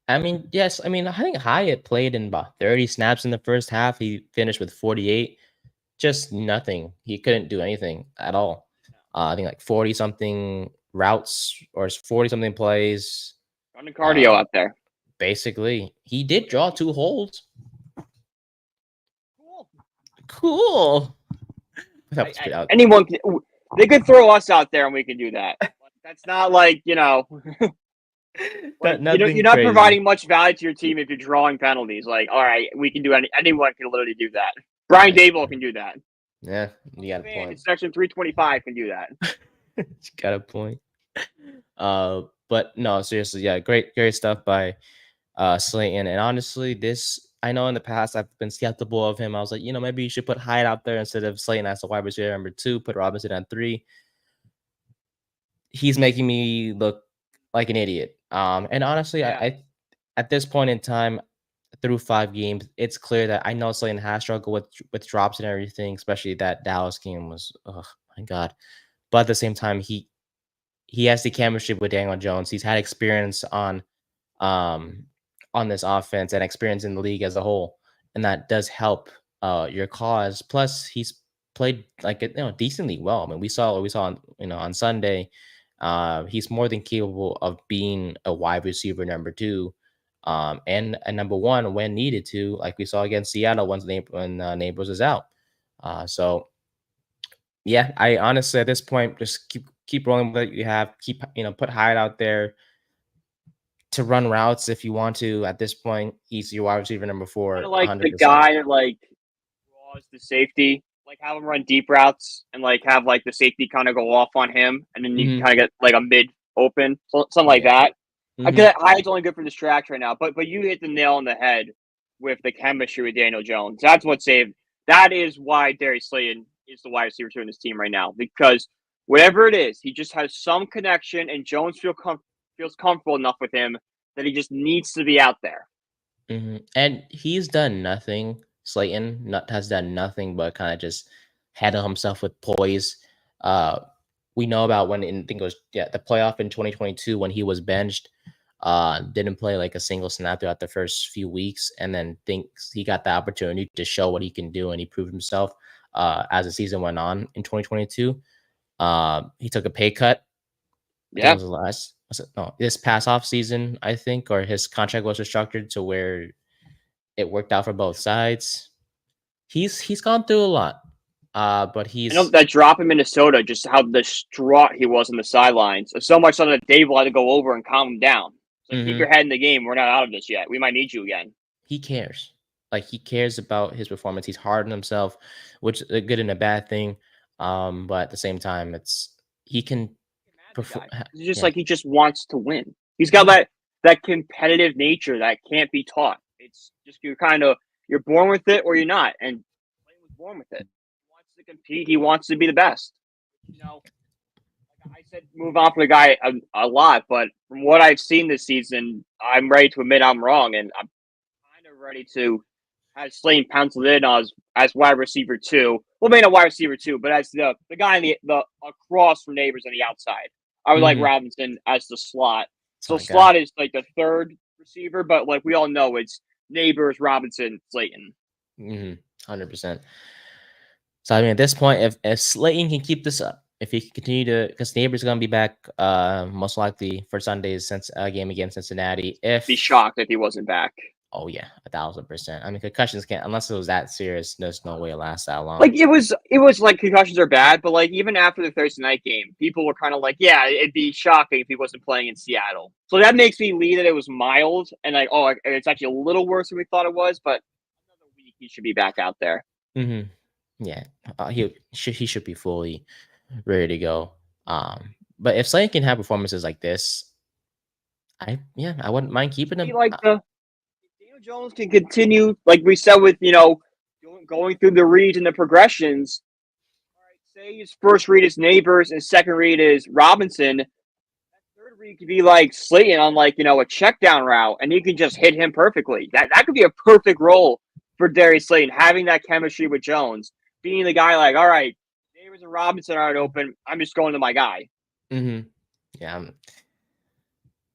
I mean, yes. I mean, I think Hyatt played in about 30 snaps in the first half. He finished with 48. Just nothing. He couldn't do anything at all. I think like 40-something routes or 40-something plays. Running cardio out there. Basically, he did draw 2 holds. Cool. Anyone they could throw us out there and we can do that. That's not like, you know, you're not providing much value to your team if you're drawing penalties. Like, all right, we can do anyone can literally do that. Brian Dable can do that. Yeah, you got a point. Section 325 can do that. You got a point. But no, seriously, yeah, great stuff by Slayton. And honestly, I know in the past I've been skeptical of him. I was like, maybe you should put Hyde out there instead of Slayton as a wide receiver number 2, put Robinson on 3. He's making me look like an idiot. And honestly, I at this point in time, through 5 games, it's clear that I know Slayton has struggled with drops and everything, especially that Dallas game was, oh my God. But at the same time, he has the chemistry with Daniel Jones. He's had experience on this offense and experience in the league as a whole, and that does help your cause. Plus, he's played decently well. I mean, we saw on Sunday. He's more than capable of being a wide receiver number 2, and a number 1 when needed to, like we saw against Seattle when Neighbors is out. So yeah, I honestly at this point just keep rolling with what you have. Keep put Hyde out there to run routes if you want to. At this point, he's your wide receiver number 4. Kind of like 100%. The guy that like draws the safety. Like have him run deep routes and like have like the safety kind of go off on him, and then you kind of get like a mid open, something like that. I get Hyde's only good for this track right now, but you hit the nail on the head with the chemistry with Daniel Jones. That's what saved. That is why Darius Slayton is the wide receiver 2 in this team right now, because whatever it is, he just has some connection, and Jones feels comfortable enough with him that he just needs to be out there. And he's done nothing. Slayton has done nothing but kind of just handle himself with poise. We know about when I think it was the playoff in 2022 when he was benched, didn't play like a single snap throughout the first few weeks, and then thinks he got the opportunity to show what he can do, and he proved himself as the season went on in 2022. He took a pay cut. Yeah, this past off season, I think, or his contract was restructured to where it worked out for both sides. He's gone through a lot, but I know that drop in Minnesota, just how distraught he was on the sidelines. So much so that Dave had to go over and calm him down. So keep your head in the game. We're not out of this yet. We might need you again. He cares. Like he cares about his performance. He's hard on himself, which is a good and a bad thing. But at the same time, he can perform. It's just like he just wants to win. He's got that competitive nature that can't be taught. It's just you're born with it or you're not. And Slayton was born with it. He wants to compete. He wants to be the best. Like I said, move on for the guy a lot, but from what I've seen this season, I'm ready to admit I'm wrong, and I'm kind of ready to have Slayton penciled in as wide receiver 2. Well, maybe not wide receiver 2, but as the guy in the across from Neighbors on the outside. I would like Robinson as the slot. So slot is like the 3rd receiver, but like we all know, it's Neighbors, Robinson, Slayton. 100%. So I mean, at this point, if Slayton can keep this up, if he can continue to, because Neighbors gonna be back most likely for Sunday's game against Cincinnati. Be shocked if he wasn't back. Oh yeah, 1,000%. I mean, concussions can't, unless it was that serious. There's no way it lasts that long. Like it was like concussions are bad, but like even after the Thursday night game, people were kind of like, yeah, it'd be shocking if he wasn't playing in Seattle. So that makes me believe that it was mild and like, oh, it's actually a little worse than we thought it was. But another week, he should be back out there. Mm-hmm. Yeah, he should be fully ready to go. But if Slay can have performances like this, I wouldn't mind keeping him. Like Daniel Jones can continue, like we said, with going through the reads and the progressions. All right, say his first read is Neighbors and second read is Robinson. That third read could be like Slayton on like a check down route, and he can just hit him perfectly. That could be a perfect role for Darius Slayton, having that chemistry with Jones, being the guy like, all right, Neighbors and Robinson aren't open. I'm just going to my guy. Mm-hmm. Yeah.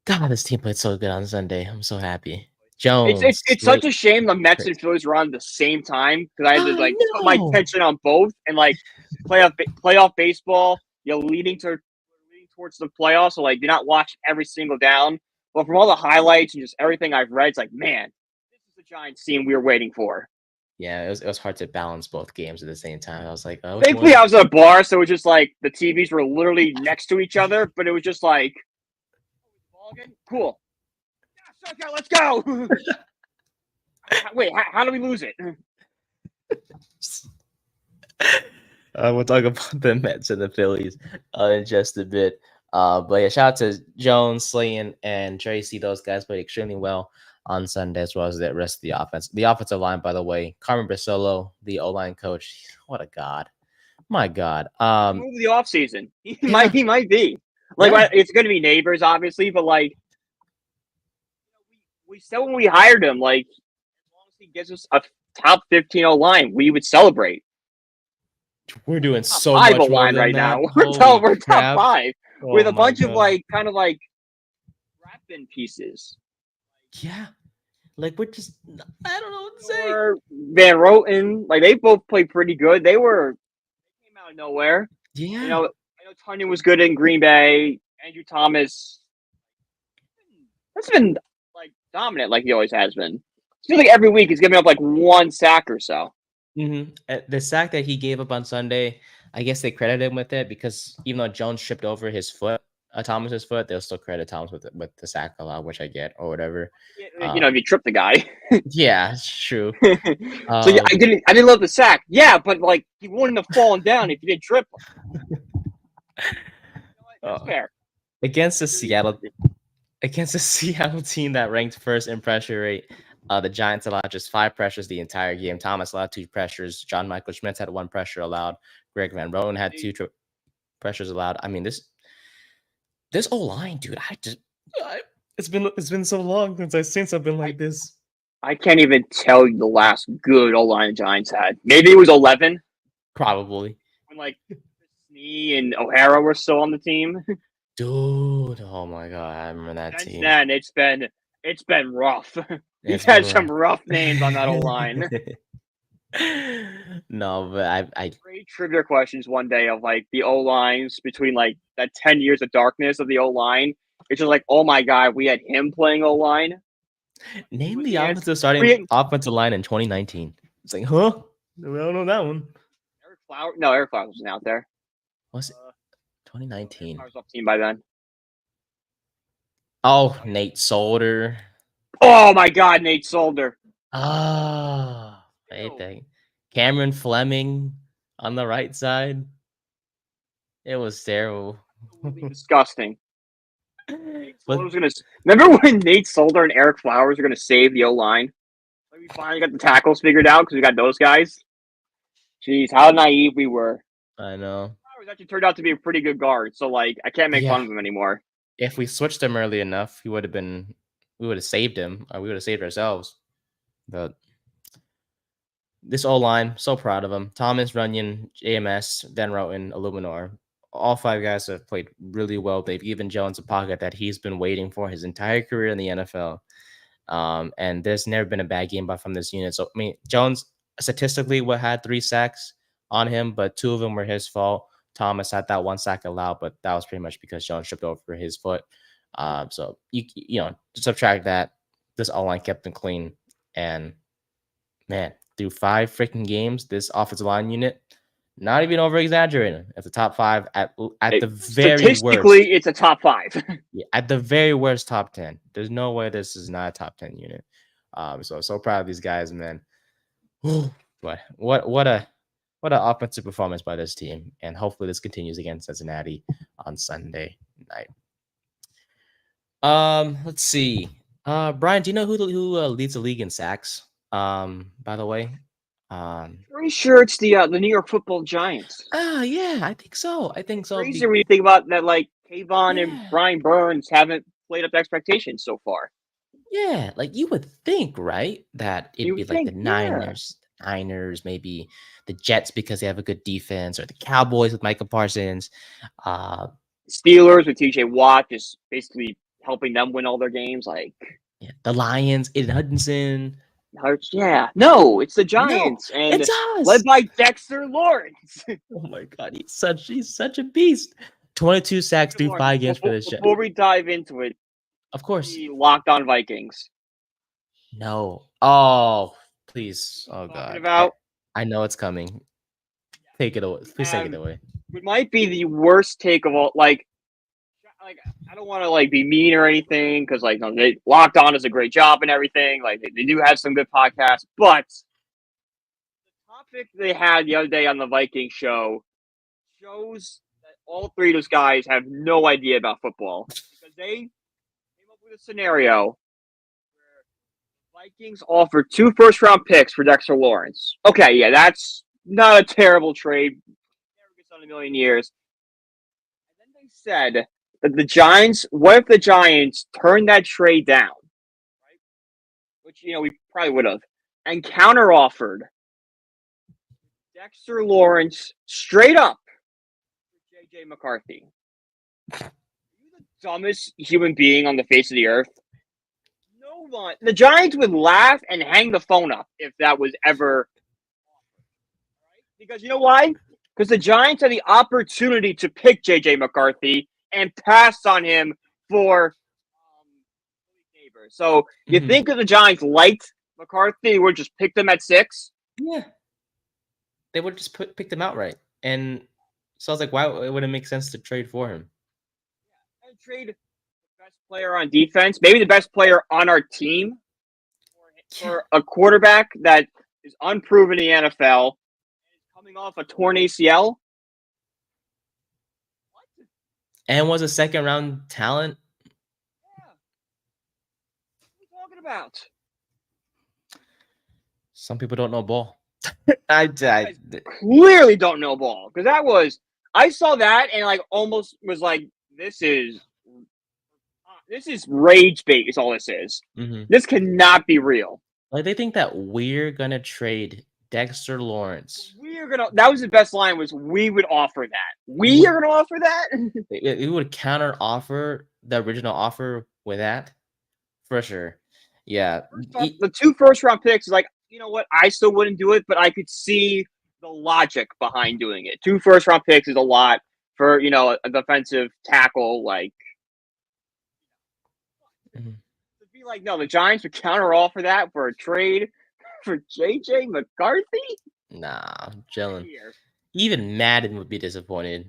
God, this team played so good on Sunday. I'm so happy. Jones. It's such a shame the Mets and Phillies were on the same time because I had to put my attention on both and like playoff baseball. Leading towards the playoffs, so like do not watch every single down. But from all the highlights and just everything I've read, it's like, man, this is the Giants team we were waiting for. Yeah, it was hard to balance both games at the same time. I was like, oh, thankfully I was at a bar, so it was just like the TVs were literally next to each other, but it was just like, cool. Yeah, okay, let's go. Wait, how do we lose it? We'll talk about the Mets and the Phillies in just a bit. But yeah, shout out to Jones, Slayton, and Tracy. Those guys played extremely well on Sunday, as well as the rest of the offense. The offensive line, by the way, Carmen Bracillo, the O-line coach. What a god. My God. Move the offseason. He might be. Like it's gonna be Neighbors, obviously, but like we said when we hired him, like as long as he gives us a top 15 line, we would celebrate. We're doing so much more line than right that. now. We're top 5 with a bunch God. of like kind of like wrap-in pieces. Yeah, like we're just I don't know what to say. Or Van Roten, like they both played pretty good. They came out of nowhere. Yeah, I know Tunyon was good in Green Bay. Andrew Thomas, that's been like dominant, like he always has been. It feels like every week he's giving up like one sack or so. Mm-hmm. The sack that he gave up on Sunday, I guess they credit him with it because even though Jones tripped over his foot, Thomas's foot, they'll still credit Thomas with the sack allowed, which I get or whatever. If you trip the guy. Yeah, it's true. So yeah, I didn't love the sack. Yeah, but like he wouldn't have fallen down if you didn't trip him. That's fair. Against the Seattle team that ranked first in pressure rate, the Giants allowed just 5 pressures the entire game. Thomas allowed 2 pressures. John Michael Schmitz had 1 pressure allowed. Greg Van Roten had 2 pressures allowed. I mean, this O-line, dude, it's been so long since I've been like this. I can't even tell you the last good O-line the Giants had. Maybe it was 11. Probably. When like Snee and O'Hara were still on the team. Dude, oh my God, I remember that team. Then it's been rough. You've had some rough names on that O-line. No, but I great trivia questions one day of like the O-lines between like that 10 years of darkness of the O-line. It's just like, oh my God, we had him playing O-line. Name the offensive line in 2019. It's like, huh? We don't know that one. Eric Flowers wasn't out there. Was it 2019? I was off team by then. Oh, Nate Solder. Oh my God, Nate Solder. Ah, Cameron Fleming on the right side. It was terrible. Disgusting. Remember when Nate Solder and Eric Flowers were going to save the O-line? Like we finally got the tackles figured out because we got those guys. Jeez, how naive we were. I know. Flowers actually turned out to be a pretty good guard, so like I can't make fun of him anymore. If we switched him early enough, we would have saved him. Or we would have saved ourselves. But this O-line, so proud of him. Thomas, Runyon, AMS, Van Roten, Illuminor. All 5 guys have played really well. They've given Jones a pocket that he's been waiting for his entire career in the NFL. And there's never been a bad game from this unit. So, I mean, Jones statistically had 3 sacks on him, but 2 of them were his fault. Thomas had that 1 sack allowed, but that was pretty much because Jones tripped over his foot. So you know, to subtract that, this O-line kept them clean. And man, through 5 freaking games, this offensive line unit, not even over exaggerating, at the top 5 at the very worst. Statistically, it's a top 5. Yeah, at the very worst, top 10. There's no way this is not a top 10 unit. So proud of these guys, man. But what an offensive performance by this team, and hopefully this continues against Cincinnati on Sunday night. Let's see. Brian, do you know who leads the league in sacks? By the way, Pretty sure it's the New York Football Giants. Yeah, I think so. Crazy when you think about that, like Kayvon and Brian Burns haven't played up to expectations so far. Yeah, like you would think, right? That it'd be like the Niners, maybe the Jets because they have a good defense, or the Cowboys with Micah Parsons. Steelers with TJ Watt just basically helping them win all their games. Like the Lions, Aiden Hutchinson. Yeah, no, it's the Giants, No, and it's us. led by Dexter Lawrence. Oh my God, he's such a beast. 22 sacks through 5 games for this Jets. Before we dive into it, of course, Locked On Vikings. No, oh please, oh God, about? I know it's coming. Take it away, please take it away. It might be the worst take of all. Like I don't want to like be mean or anything because like they Locked On does a great job and everything. Like they do have some good podcasts, but the topic they had the other day on the Viking show shows that all 3 of those guys have no idea about football because they came up with a scenario where Vikings offered 2 first-round picks for Dexter Lawrence. Okay, yeah, that's not a terrible trade. Never gets done in a million years. And then they said that the Giants, what if the Giants turned that trade down? Right? Which, we probably would have. And counter-offered Dexter Lawrence straight up for J.J. McCarthy. Are you the dumbest human being on the face of the earth? No one. The Giants would laugh and hang the phone up if that was ever offered. Right? Because you know why? Because the Giants had the opportunity to pick J.J. McCarthy and pass on him for neighbors. So you think if the Giants liked McCarthy, would just pick them at 6? Yeah, they would just pick them outright. And so I was like, why would it make sense to trade for him? Yeah, and trade the best player on defense, maybe the best player on our team, for a quarterback that is unproven in the NFL, coming off a torn ACL. And was a second-round talent. Yeah. What are you talking about? Some people don't know ball. I clearly don't know ball because I saw that and like almost was like, this is rage bait. Is all this is. This cannot be real. Like they think that we're gonna trade Dexter Lawrence. That was the best line. Was we would offer that? We are gonna offer that. We would counter offer the original offer with that, for sure. Yeah, the 2 first-round picks is like, you know what? I still wouldn't do it, but I could see the logic behind doing it. 2 first-round picks is a lot for a defensive tackle. Like, to be like, no, the Giants would counter offer that for a trade for J.J. McCarthy. Nah, Jalen. Even Madden would be disappointed.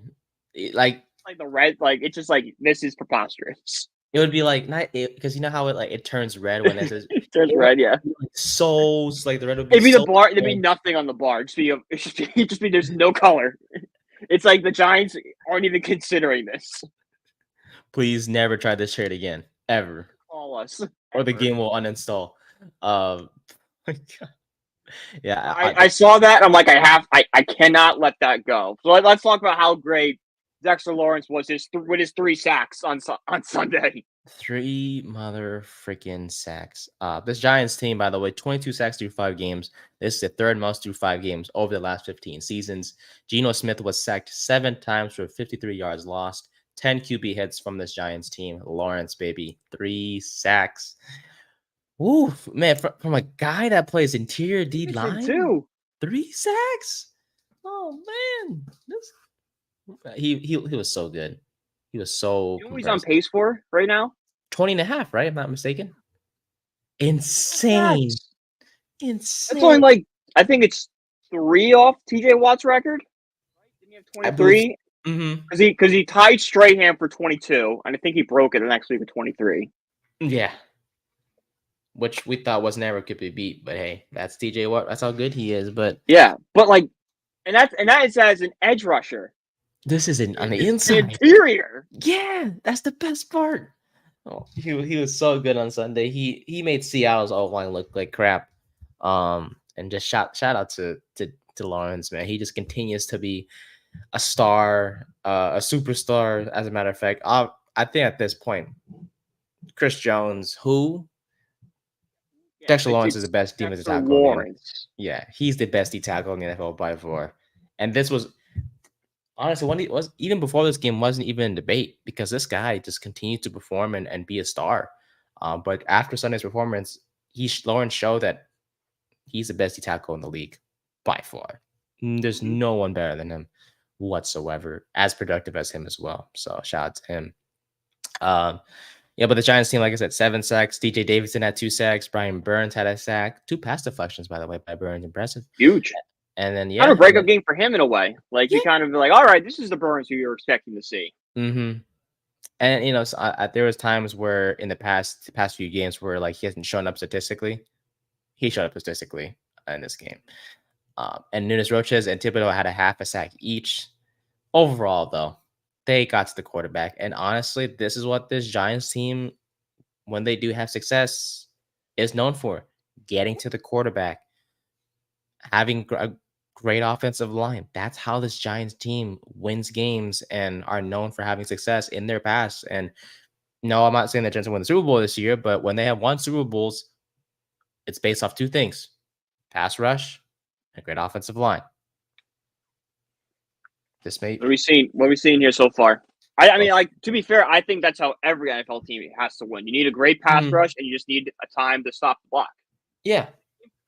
Like the red, like it's just like this is preposterous. It would be like because you know how it turns red when it says it turns red, yeah. So like the red would be. It'd be the bar. There'd be nothing on the bar. It'd just be there's no color. It's like the Giants aren't even considering this. Please never try this trade again, ever. Call us, or the game will uninstall. Yeah, I saw that. And I'm like, I cannot let that go. So let's talk about how great Dexter Lawrence was with his 3 sacks on Sunday. 3 mother freaking sacks. This Giants team, by the way, 22 sacks through 5 games. This is the 3rd most through 5 games over the last 15 seasons. Geno Smith was sacked 7 times for 53 yards lost. 10 QB hits from this Giants team. Lawrence, baby, 3 sacks. Ooh, man, from a guy that plays interior D line, 2. 3 sacks. Oh man, He was so good. He was so You know what he's on impressive. pace for right now? 20 and a half, right? If I'm not mistaken. Insane. Yes. That's only Insane. like, I think it's 3 off TJ Watt's record. Didn't he have I believe. 23? Mm-hmm. Because he tied Strahan for 22, and I think he broke it the next week with 23. Yeah. Which we thought was never could be beat, but hey, that's TJ Watt. That's how good he is. But Yeah, but like, and that is as an edge rusher. this isn't on the It's inside. interior. Yeah, that's the best part. Oh, he was so good on Sunday. He made Seattle's O-line look like crap. And just shout out to Lawrence, man. He just continues to be a star, a superstar. As a matter of fact, I think at this point, Chris Jones, Dexter Lawrence is the best defensive Dexter tackle. Lawrence. Yeah, he's the best D tackle in the NFL by far. And this was honestly when he was even before this game wasn't even in debate because this guy just continued to perform and be a star. But after Sunday's performance, Lawrence showed that he's the best D tackle in the league by far. There's no one better than him whatsoever, as productive as him as well. So shout out to him. Yeah, but the Giants team, like I said, 7 sacks. DJ Davidson had 2 sacks. Brian Burns had a sack. 2 pass deflections, by the way, by Burns. Impressive. Huge. And then, Kind of a breakup game for him in a way. Like, you kind of be like, all right, this is the Burns who you're expecting to see. Mm-hmm. And, you know, so there was times where in the past few games where, like, he hasn't shown up statistically. He showed up statistically in this game. And Nunes Roches and Thibodeau had a half a sack each. Overall, though, they got to the quarterback. And honestly, this is what this Giants team, when they do have success, is known for. Getting to the quarterback. Having a great offensive line. That's how this Giants team wins games and are known for having success in their past. And no, I'm not saying the Giants will win the Super Bowl this year, but when they have won Super Bowls, it's based off 2 things: pass rush and great offensive line. This may What are we seeing here so far? I mean, like, to be fair, I think that's how every NFL team has to win. You need a great pass rush, and you just need a time to stop the block. Yeah.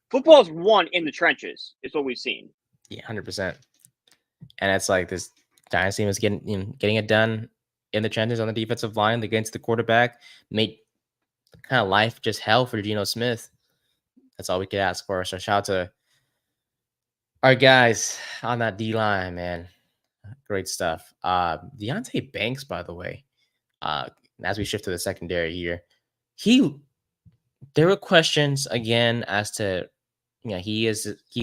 Football's won in the trenches. Is what we've seen. Yeah, 100%. And it's like this Giants team is getting it done in the trenches on the defensive line against the quarterback. Made kind of life just hell for Geno Smith. That's all we could ask for. So shout out to our guys on that D line, man. Great stuff. Deonte Banks, by the way, as we shift to the secondary here, there were questions again as to, he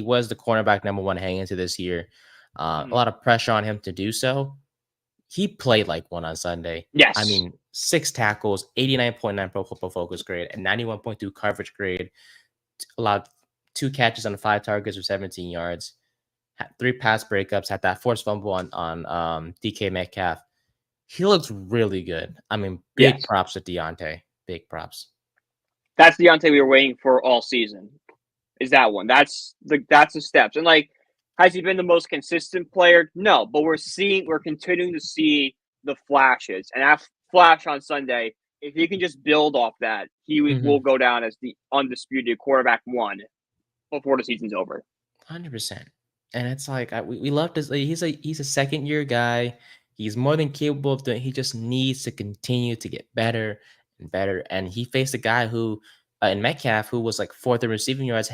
was the cornerback number 1 heading into this year. A lot of pressure on him to do so. He played like one on Sunday. Yes. I mean, 6 tackles, 89.9 Pro Football Focus grade, and 91.2 coverage grade. Allowed 2 catches on 5 targets for 17 yards. Had 3 pass breakups. Had that forced fumble on DK Metcalf. He looks really good. I mean, big props to Deonte. Big props. That's Deonte we were waiting for all season. Is that one? That's the steps. And like, has he been the most consistent player? No, but we're continuing to see the flashes. And that flash on Sunday, if he can just build off that, he will go down as the undisputed quarterback 1 before the season's over. 100%. And it's like we love this. He's a second-year guy. He's more than capable of doing. He just needs to continue to get better and better. And he faced a guy who, in Metcalf, who was like 4th in receiving yards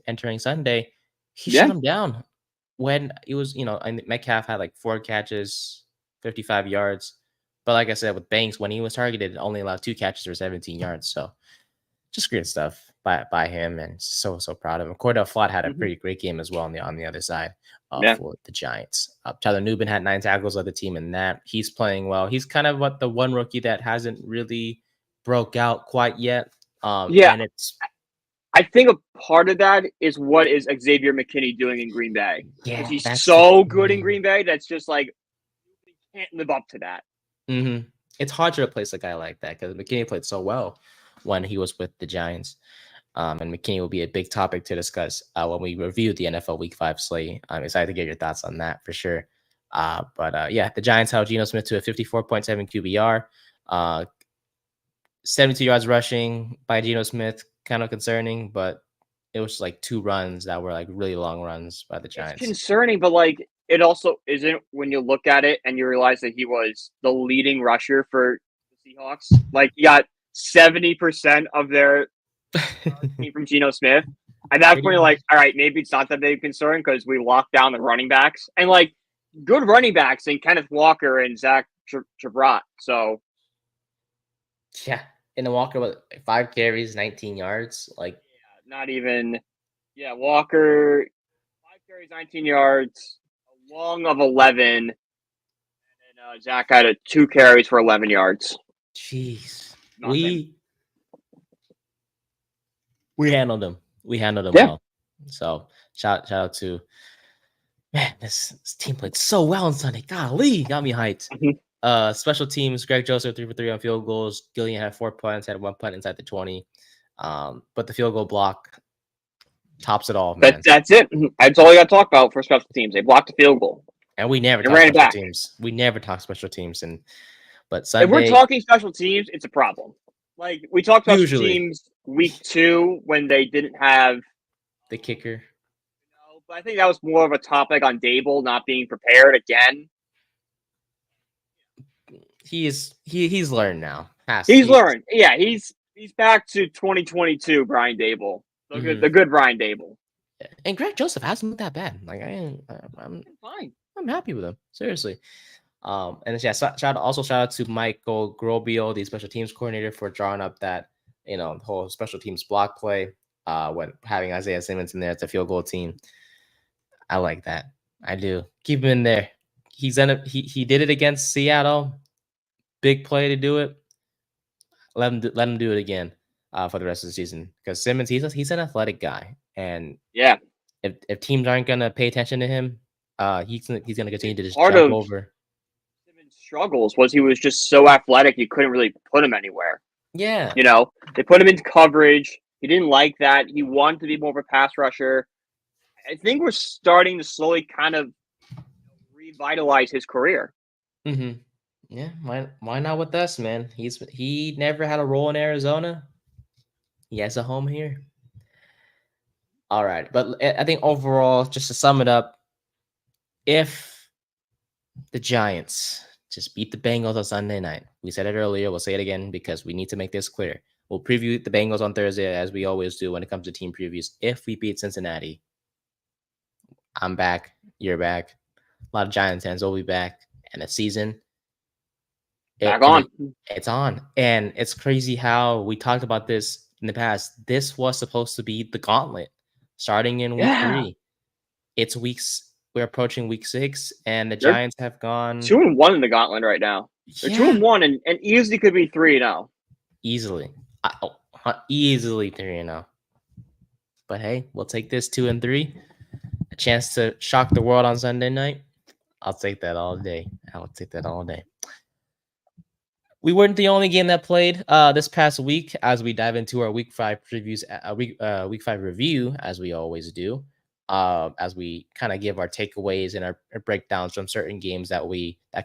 entering Sunday. He shut him down when it was, and Metcalf had like 4 catches, 55 yards. But like I said, with Banks, when he was targeted, only allowed 2 catches for 17 yards. So just great stuff by him, and so proud of him. Cordell Flott had a pretty great game as well on the other side for the Giants. Tyler Nubin had 9 tackles of the team in that. He's playing well. He's kind of the one rookie that hasn't really broke out quite yet. And it's. I think a part of that is what is Xavier McKinney doing in Green Bay. Yeah, he's so good in Green Bay. That's just like, he can't live up to that. Mm-hmm. It's hard to replace a guy like that because McKinney played so well when he was with the Giants. And McKinney will be a big topic to discuss when we review the NFL Week 5 slate. I'm excited to get your thoughts on that for sure. But the Giants held Geno Smith to a 54.7 QBR. 72 yards rushing by Geno Smith, kind of concerning, but it was like 2 runs that were like really long runs by the Giants. It's concerning, but like, it also isn't when you look at it and you realize that he was the leading rusher for the Seahawks. Like, he got 70% of their team from Geno Smith. At that point, you're like, all right, maybe it's not that big concern because we locked down the running backs. And, like, good running backs in Kenneth Walker and Zach Charbot. So, yeah. And Walker with 5 carries, 19 yards. Like, not even, Walker, 5 carries, 19 yards, a long of 11. And Zach had 2 carries for 11 yards. jeez. Nothing. We handled them. We handled them Yeah. well. So shout out to, man, this team played so well on Sunday. Golly, got me hyped. Mhm. Special teams, Greg Joseph 3 for 3 on field goals. Gillian had 4 punts, had 1 punt inside the 20. But the field goal block tops it all, man. That's it. That's all you got to talk about for special teams. They blocked the field goal. And we never talk ran it special back. teams. We never talk special teams. But If Sunday, we're talking special teams, it's a problem. Like, we talked special Usually. teams week 2 when they didn't have the kicker. but I think that was more of a topic on Dable not being prepared again. He's learned now. He's learned. Yeah, he's back to 2022 Brian Dable. The good Brian Dable. And Greg Joseph hasn't looked that bad. Like, I'm fine. I'm happy with him. Seriously. And yeah, shout out to Michael Grobio, the special teams coordinator, for drawing up that, whole special teams block play. When having Isaiah Simmons in there as a field goal team. I like that. I do. Keep him in there. He did it against Seattle. Big play to do it. Let him do it again for the rest of the season. Because Simmons, he's an athletic guy. And yeah, if teams aren't gonna pay attention to him, he's gonna continue to just Part jump of over. Simmons' struggles was he was just so athletic you couldn't really put him anywhere. Yeah. They put him into coverage. He didn't like that. He wanted to be more of a pass rusher. I think we're starting to slowly kind of revitalize his career. Mm-hmm. Yeah, why not with us, man? He never had a role in Arizona. He has a home here. All right, but I think overall, just to sum it up, if the Giants just beat the Bengals on Sunday night, we said it earlier, we'll say it again because we need to make this clear. We'll preview the Bengals on Thursday as we always do when it comes to team previews. If we beat Cincinnati, I'm back, you're back. A lot of Giants fans will be back, and the season it's on. And it's crazy how we talked about this in the past. This was supposed to be the gauntlet starting in week 3. It's we're approaching week 6, and the Giants have gone 2-1 in the gauntlet right now. They're 2-1 and easily could be 3-0. Easily. Easily 3-0. But hey, we'll take this 2-3. A chance to shock the world on Sunday night. I'll take that all day. We weren't the only game that played this past week as we dive into our week 5 previews, week 5 review, as we always do, as we kind of give our takeaways and our breakdowns from certain games that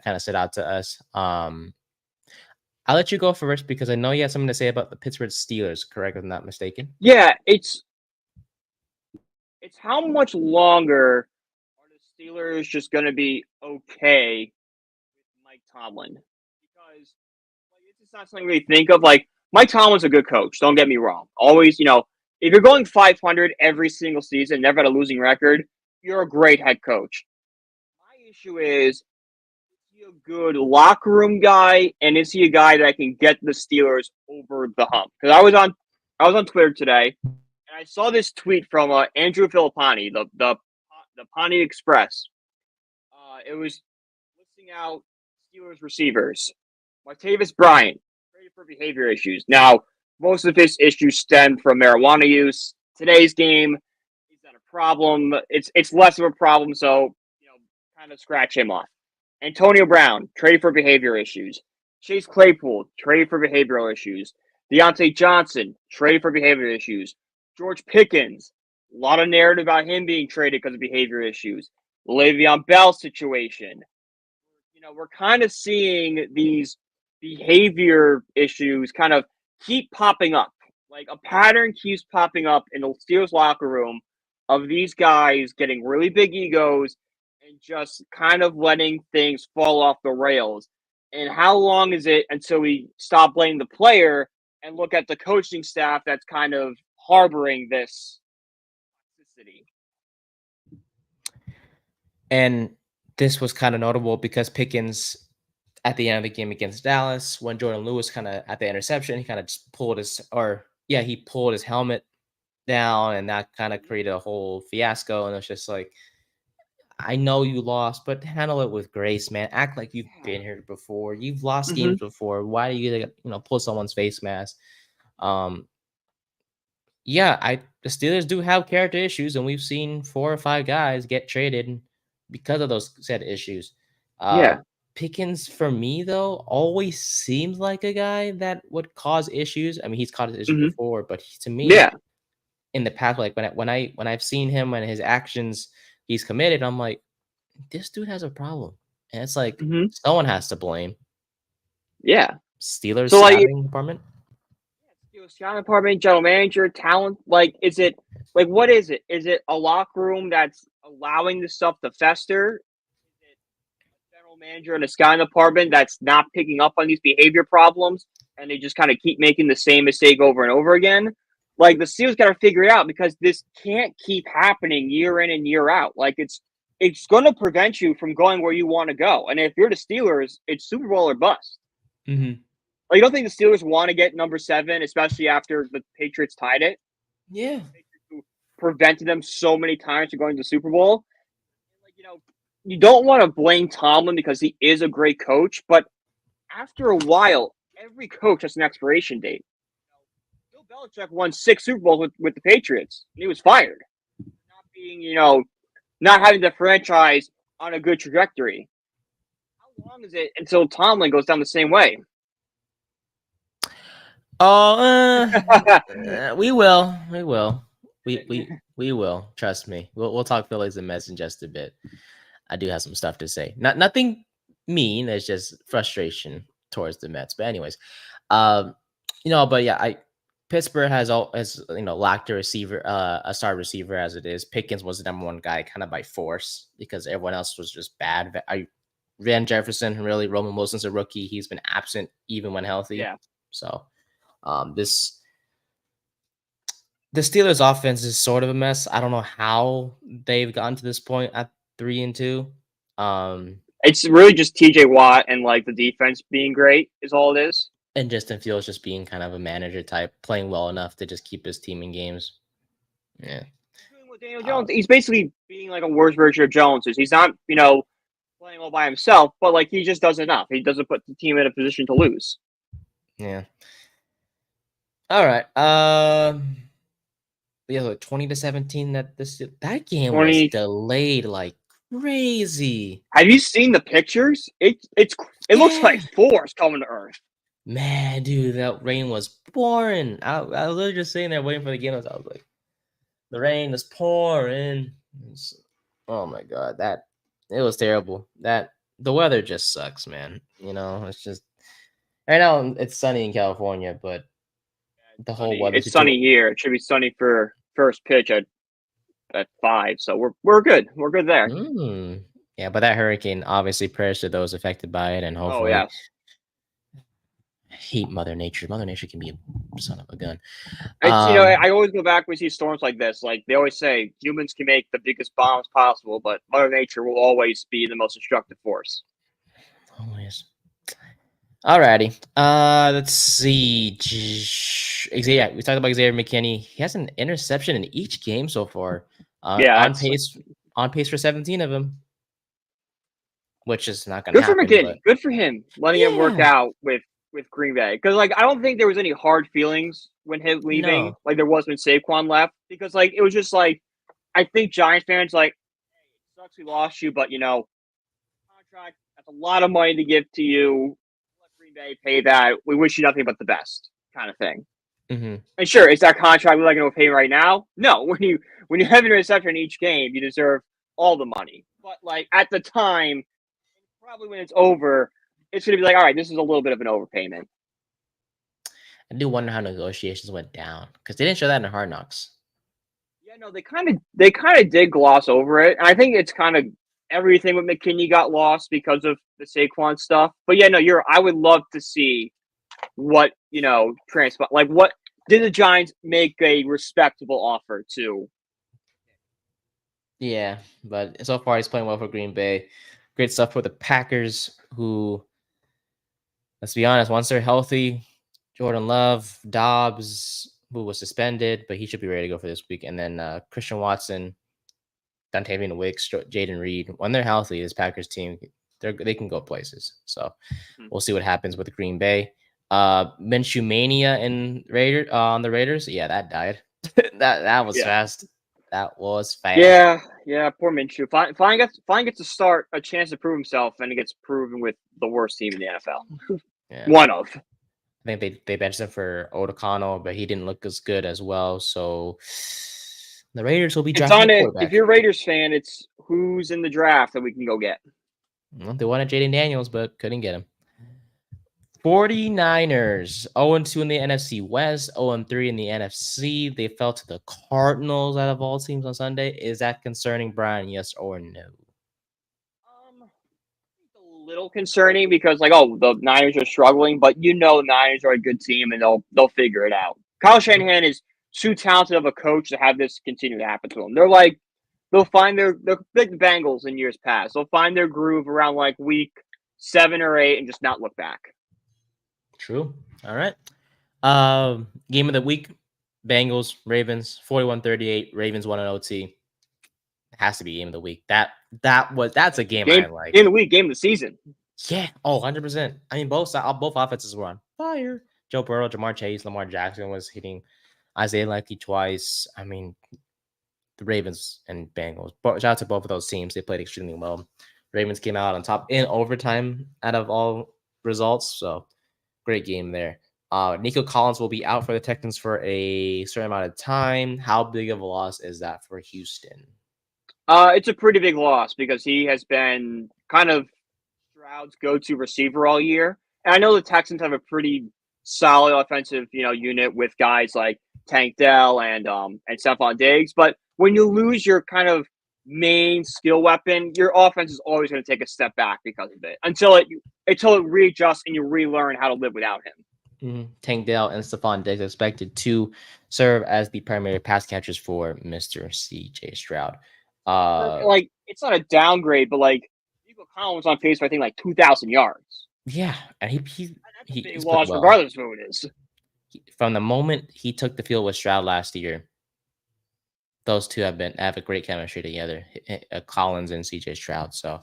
kind of stood out to us. I'll let you go first because I know you had something to say about the Pittsburgh Steelers, correct if I'm not mistaken? Yeah, it's how much longer are the Steelers just going to be okay with Mike Tomlin? Because it's not something we think of. Like, Mike Tomlin's a good coach. Don't get me wrong. Always, if you're going 500 every single season, never had a losing record, you're a great head coach. My issue is he a good locker room guy, and is he a guy that can get the Steelers over the hump? Because I was on Twitter today, and I saw this tweet from Andrew Filippani, the Pawnee Express. It was listing out Steelers receivers. Martavis Bryant, traded for behavior issues. Now, most of his issues stem from marijuana use. Today's game, is that a problem? It's less of a problem, so kind of scratch him off. Antonio Brown, traded for behavior issues. Chase Claypool, traded for behavioral issues. Deontay Johnson, traded for behavior issues. George Pickens, a lot of narrative about him being traded because of behavior issues. The Le'Veon Bell situation. We're kind of seeing these behavior issues kind of keep popping up. Like, a pattern keeps popping up in the Steelers locker room of these guys getting really big egos and just kind of letting things fall off the rails? And how long is it until we stop blaming the player and look at the coaching staff that's kind of harboring this toxicity? And this was kind of notable because Pickens, at the end of the game against Dallas, when Jordan Lewis kind of at the interception, he kind of just pulled he pulled his helmet down, and that kind of created a whole fiasco. And it's just like, I know you lost, but handle it with grace, man. Act like you've been here before. You've lost games before. Why do you, pull someone's face mask? The Steelers do have character issues, and we've seen 4 or 5 guys get traded because of those said issues. Pickens, for me though, always seems like a guy that would cause issues. I mean, he's caused issues before, but to me, in the past, like when I've seen him and his actions he's committed, I'm like, this dude has a problem, and it's like someone has to blame. Steelers scouting department. Scouting department, general manager, talent. Like, is it like what is it? Is it a locker room that's allowing this stuff to fester? Is it a general manager and a scouting department that's not picking up on these behavior problems, and they just kind of keep making the same mistake over and over again? Like, the Steelers got to figure it out, because this can't keep happening year in and year out. Like, it's going to prevent you from going where you want to go. And if you're the Steelers, it's Super Bowl or bust. Mm-hmm. Like, you don't think the Steelers want to get number 7, especially after the Patriots tied it? Yeah. Who prevented them so many times from going to the Super Bowl. Like, you don't want to blame Tomlin because he is a great coach, but after a while, every coach has an expiration date. Bill Belichick won 6 Super Bowls with the Patriots, and he was fired. Not being, not having the franchise on a good trajectory. How long is it until Tomlin goes down the same way? We will. We will. Trust me. We'll talk Phillies and Mets in just a bit. I do have some stuff to say. Nothing mean. It's just frustration towards the Mets. But anyways, Pittsburgh has lacked a receiver, a star receiver as it is. Pickens was the number 1 guy kind of by force because everyone else was just bad. Van Jefferson, really, Roman Wilson's a rookie. He's been absent even when healthy. Yeah. So the Steelers offense is sort of a mess. I don't know how they've gotten to this point at 3-2. It's really just TJ Watt and like the defense being great is all it is. And Justin Fields just being kind of a manager type, playing well enough to just keep his team in games. Yeah. With Daniel Jones, he's basically being like a worse version of Jones. He's not, playing all by himself, but like he just does enough. He doesn't put the team in a position to lose. Yeah. All right. 20-17. That game was delayed like crazy. Have you seen the pictures? It looks like force coming to Earth. Man, dude, that rain was pouring. I was literally just sitting there waiting for the game. I was like, the rain is pouring. Oh my god, it was terrible. The weather just sucks, man. It's just right now it's sunny in California, but the whole weather. It's sunny here. It should be sunny for first pitch at 5. So we're good. We're good there. Yeah, but that hurricane, obviously, prayers to those affected by it, and hopefully. Oh, yeah. Hate Mother Nature. Mother Nature can be a son of a gun. I always go back when we see storms like this. Like they always say, humans can make the biggest bombs possible, but Mother Nature will always be the most destructive force. Always. Alrighty. Let's see. We talked about Xavier McKinney. He has an interception in each game so far. On pace for 17 of them, which is not going to happen. Good for McKinney. Good for him letting him work out with Green Bay, because like I don't think there was any hard feelings when him leaving, like there was when Saquon left, because like it was just like I think Giants fans like, hey, it sucks we lost you, but contract, that's a lot of money to give to you. Let Green Bay pay that. We wish you nothing but the best, kind of thing. Mm-hmm. And sure, is that contract we're not going to pay right now? No, when you have an interception in each game, you deserve all the money. But like at the time, probably when it's over, it's going to be like, all right, this is a little bit of an overpayment. I do wonder how negotiations went down, because they didn't show that in Hard Knocks. Yeah, no, they kind of did gloss over it, and I think it's kind of everything with McKinney got lost because of the Saquon stuff. But yeah, no, I would love to see what, transpire. Like, what did the Giants make a respectable offer to? Yeah, but so far he's playing well for Green Bay. Great stuff for the Packers, who, let's be honest, once they're healthy, Jordan Love, Dobbs, who was suspended, but he should be ready to go for this week. And then Christian Watson, Dontavian Wicks, Jaden Reed. When they're healthy, this Packers team, they can go places. So we'll see what happens with Green Bay. Minshew Mania in on the Raiders. Yeah, that died. that was fast. That was fast. Yeah. Poor Minshew. Finally gets to start a chance to prove himself, and he gets proven with the worst team in the NFL. Yeah. One of. I think they benched him for Otakano, but he didn't look as good as well. So the Raiders will be drafting a quarterback. If you're a Raiders fan, it's who's in the draft that we can go get. Well, they wanted Jaden Daniels, but couldn't get him. 49ers, 0-2 in the NFC West, 0-3 in the NFC. They fell to the Cardinals out of all teams on Sunday. Is that concerning, Brian? Yes or no? A little concerning because, the Niners are struggling, but the Niners are a good team and they'll figure it out. Kyle Shanahan is too talented of a coach to have this continue to happen to them. They'll find they're like the Bengals in years past. They'll find their groove around week 7 or 8 and just not look back. True. All right. Game of the week: Bengals, Ravens, 41-38. Ravens won an OT. It has to be game of the week. That's a game I like. Game of the week, game of the season. Yeah. Oh, 100%. I mean, both offenses were on fire. Joe Burrow, Jamar Chase, Lamar Jackson was hitting Isaiah Likely twice. I mean, the Ravens and Bengals. Shout out to both of those teams. They played extremely well. Ravens came out on top in overtime out of all results. So great game there. Nico Collins will be out for the Texans for a certain amount of time. How big of a loss is that for Houston? It's a pretty big loss because he has been kind of Stroud's go-to receiver all year. And I know the Texans have a pretty solid offensive, unit with guys like Tank Dell and Stephon Diggs. But when you lose your kind of main skill weapon, your offense is always going to take a step back because of it until it readjusts and you relearn how to live without him. Tank Dell and Stephon Diggs expected to serve as the primary pass catchers for Mr. C.J. Stroud. It's not a downgrade, but Nico Collins was on pace for 2,000 yards. Yeah, and he's lost regardless of who it is. From the moment he took the field with Stroud last year, those two have a great chemistry together, Collins and CJ Stroud. So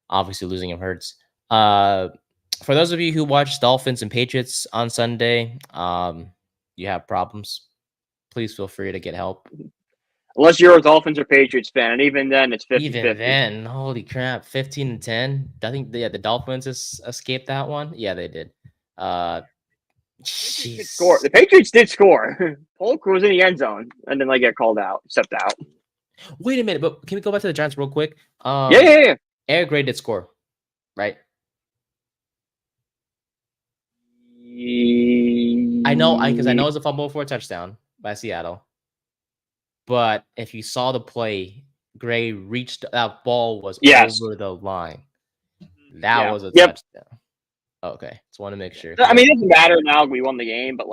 obviously losing him hurts. For those of you who watched Dolphins and Patriots on Sunday, you have problems, please feel free to get help. Unless you're a Dolphins or Patriots fan, and even then it's 50-50. Even then, holy crap, 15-10. I think the Dolphins escaped that one. Yeah, they did. The Patriots did score. Polk was in the end zone and then get called out, stepped out. Wait a minute, but can we go back to the Giants real quick? Yeah. Eric Gray did score, right? I know because I know it's a fumble for a touchdown by Seattle. But if you saw the play, Gray reached that ball was over the line. That was a touchdown. Okay, just want to make sure. I mean, it doesn't matter now. We won the game, but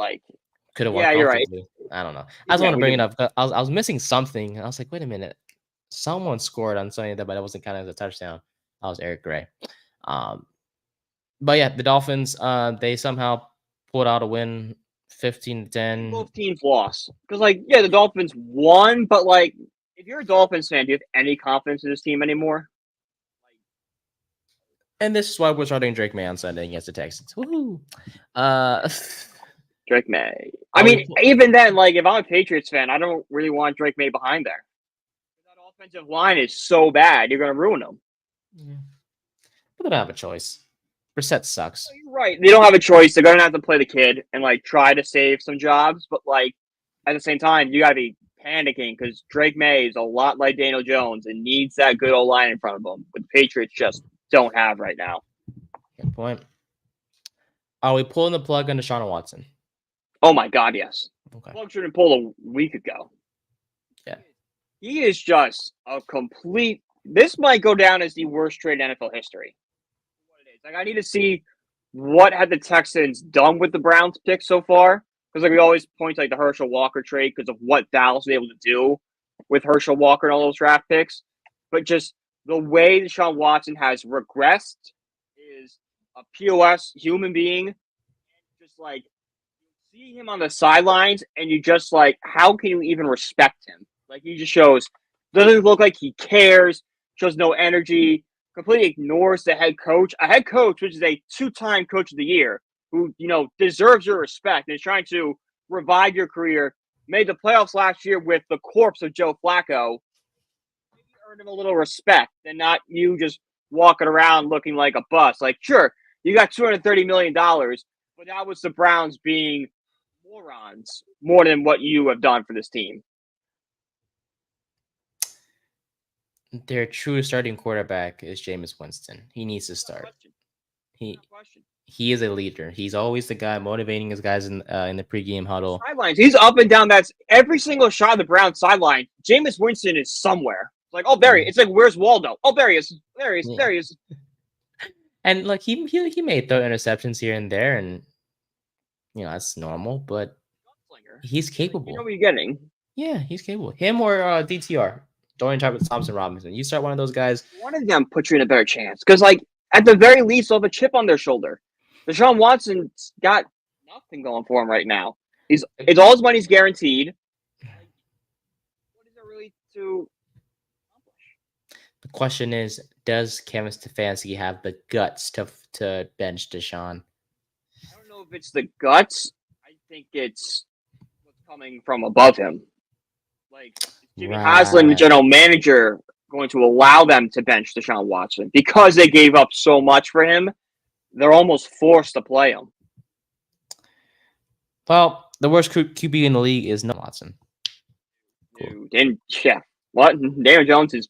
could have won. Yeah, you're right. I don't know. I just want to bring it up. I was missing something. I was like, wait a minute, someone scored on something that, but it wasn't counted as a touchdown. That was Eric Gray. But yeah, the Dolphins. They somehow pulled out a win. 15-10. Both teams lost because, the Dolphins won, but if you're a Dolphins fan, do you have any confidence in this team anymore? And this is why we're starting Drake May on Sunday against the Texans. Woohoo! Drake May. I mean, even then, if I'm a Patriots fan, I don't really want Drake May behind there. That offensive line is so bad, you're going to ruin them. Yeah. But they don't have a choice. Brissett sucks. You're right. They don't have a choice. They're going to have to play the kid and try to save some jobs. But at the same time, you got to be panicking because Drake May is a lot like Daniel Jones and needs that good old line in front of him. But the Patriots just don't have right now. Good point. Are we pulling the plug on Deshaun Watson? Oh my God, yes. Okay. The plug shouldn't pull a week ago. Yeah. He is just a complete this might go down as the worst trade in NFL history. What it is. Like, I need to see what had the Texans done with the Browns pick so far. Because like we always point to like the Herschel Walker trade because of what Dallas was able to do with Herschel Walker and all those draft picks. But just the way Deshaun Watson has regressed is a POS human being. Just like see him on the sidelines and you just like, how can you even respect him? Like he just doesn't look like he cares, shows no energy, completely ignores the head coach. A head coach, which is a 2-time coach of the year, who, deserves your respect and is trying to revive your career, made the playoffs last year with the corpse of Joe Flacco. Maybe earned him a little respect and not you just walking around looking like a bust. Like, sure, you got $230 million, but that was the Browns being morons more than what you have done for this team. Their true starting quarterback is Jameis Winston. He needs to start. He is a leader. He's always the guy motivating his guys in the pregame huddle. Sidelines. He's up and down. That's every single shot of the Browns sideline. Jameis Winston is somewhere. Like, oh, there he is. It's like, where's Waldo? Oh, there he is. There he is. Yeah. There he is. And like he may throw interceptions here and there, and that's normal. But he's capable. You know what you're getting. Yeah, he's capable. Him or DTR, Dorian Thompson Robinson. You start one of those guys. One of them put you in a better chance because, like, at the very least, they'll have a chip on their shoulder. Deshaun Watson's got nothing going for him right now. It's all his money's guaranteed. What is there really to accomplish? The question is, does Kevin Stefanski have the guts to bench Deshaun? I don't know if it's the guts. I think it's what's coming from above him. Like Jimmy Haslam, the general manager, going to allow them to bench Deshaun Watson because they gave up so much for him. They're almost forced to play him. Well, the worst QB in the league is no Watson. Cool. And yeah, what? Daniel Jones is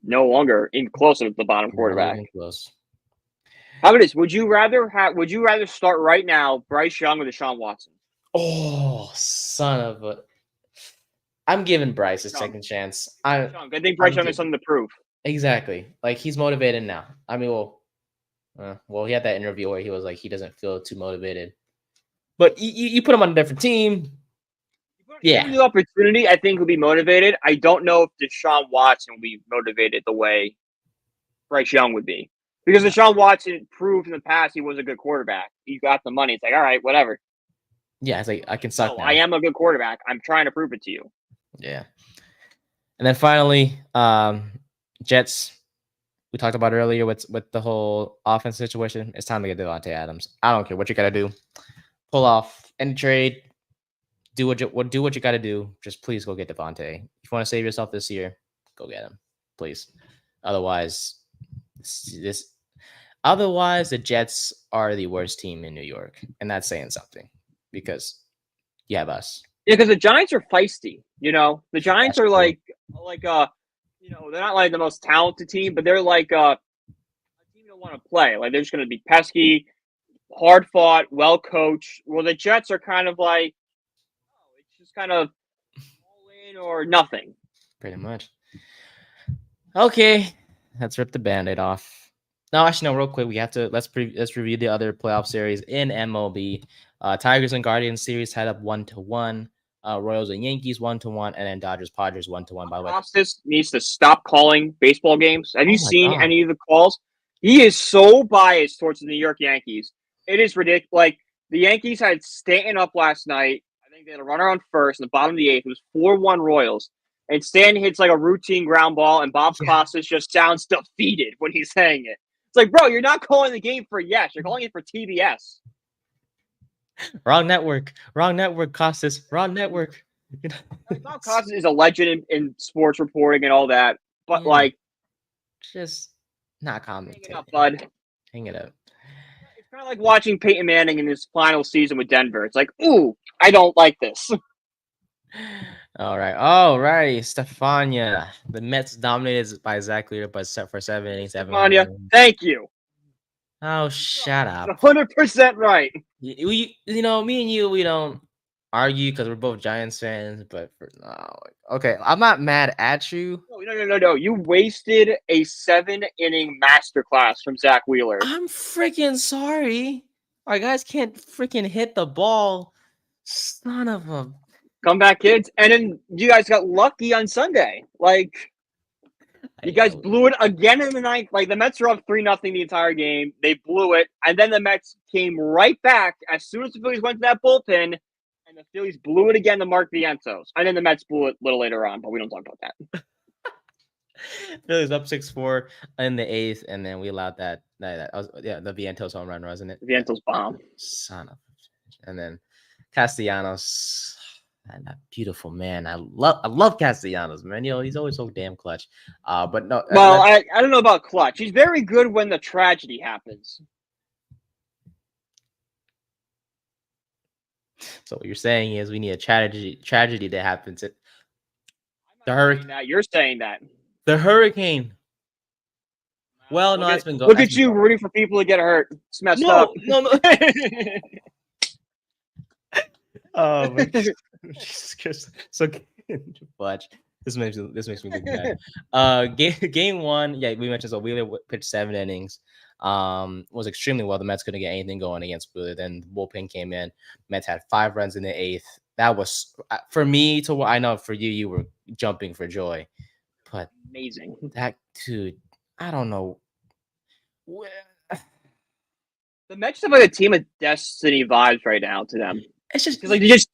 no longer even close to the bottom quarterback. Close. How about this? Would you rather start right now Bryce Young or Deshaun Watson? Oh, son of a! I'm giving Bryce a second chance. I think Bryce Young has something to prove. Exactly. Like he's motivated now. I mean, he had that interview where he was like he doesn't feel too motivated. But you put him on a different team. Yeah. The opportunity, I think, will be motivated. I don't know if Deshaun Watson will be motivated the way Bryce Young would be. Because Deshaun Watson proved in the past he was a good quarterback. He got the money. It's like, all right, whatever. Yeah, it's like I can suck now. I am a good quarterback. I'm trying to prove it to you. Yeah. And then finally, Jets. We talked about earlier with the whole offense situation. It's time to get Devontae Adams. I don't care what you got to do. Pull off any trade. Do what you got to do. Just please go get Devontae. If you want to save yourself this year, go get him, please. Otherwise, the Jets are the worst team in New York, and that's saying something because you have us. Yeah, because the Giants are feisty. The Giants are like they're not like the most talented team, but they're like a team you don't want to play. Like they're just going to be pesky, hard fought, well coached. Well, the Jets are kind of like, it's just kind of all in or nothing. Pretty much. Okay, let's rip the Band-Aid off. No, actually, no. Real quick, we have to let's review the other playoff series in MLB. Tigers and Guardians series tied up 1-1. Royals and Yankees 1-1, and then Dodgers Padres 1-1. By the way, Costas needs to stop calling baseball games. Have you seen any of the calls? He is so biased towards the New York Yankees. It is ridiculous. Like the Yankees had Stanton up last night. I think they had a runner on first in the bottom of the eighth. It was 4-1 Royals, and Stanton hits like a routine ground ball, and Bob Costas just sounds defeated when he's saying it. It's like, bro, you're not calling the game for yes. You're calling it for TBS. Wrong network, Costas. Wrong network. Bob Costas is a legend in sports reporting and all that, but just not commenting. Hang it up, bud. Hang it up. It's kind of like watching Peyton Manning in his final season with Denver. It's like, ooh, I don't like this. All right, Stefania. The Mets dominated by Zach Leader, but set for 7 innings. Stefania, thank you. Oh, shut up. 100% right. Me and you, we don't argue because we're both Giants fans. But okay, I'm not mad at you. No, No. You wasted a 7-inning masterclass from Zach Wheeler. I'm freaking sorry. Our guys can't freaking hit the ball. Son of a... Come back, kids. And then you guys got lucky on Sunday. Like, you guys blew it again in the ninth. Like, the Mets were up 3-0 the entire game. They blew it. And then the Mets came right back as soon as the Phillies went to that bullpen. And the Phillies blew it again to Mark Vientos. And then the Mets blew it a little later on, but we don't talk about that. Phillies up 6-4 in the 8th, and then we allowed the Vientos home run, wasn't it? Vientos bomb. Son of... And then Castellanos... That beautiful man. I love Castellanos, man. He's always so damn clutch. But no. Well, I don't know about clutch. He's very good when the tragedy happens. So what you're saying is we need a tragedy to happen to the hurricane. You're saying that. The hurricane. Well, no, that's been going. Look at you rooting for people to get hurt. It's messed up. No. Oh my God. Jesus Christ. So fudge. This makes me look bad. Game 1, yeah, we mentioned so Wheeler pitched 7 innings. Was extremely well. The Mets couldn't get anything going against Wheeler. Then the bullpen came in. Mets had 5 runs in the 8th. That was for me to what I know for you. You were jumping for joy, but amazing. That dude, I don't know. The Mets have like a team of destiny vibes right now to them. It's just like they just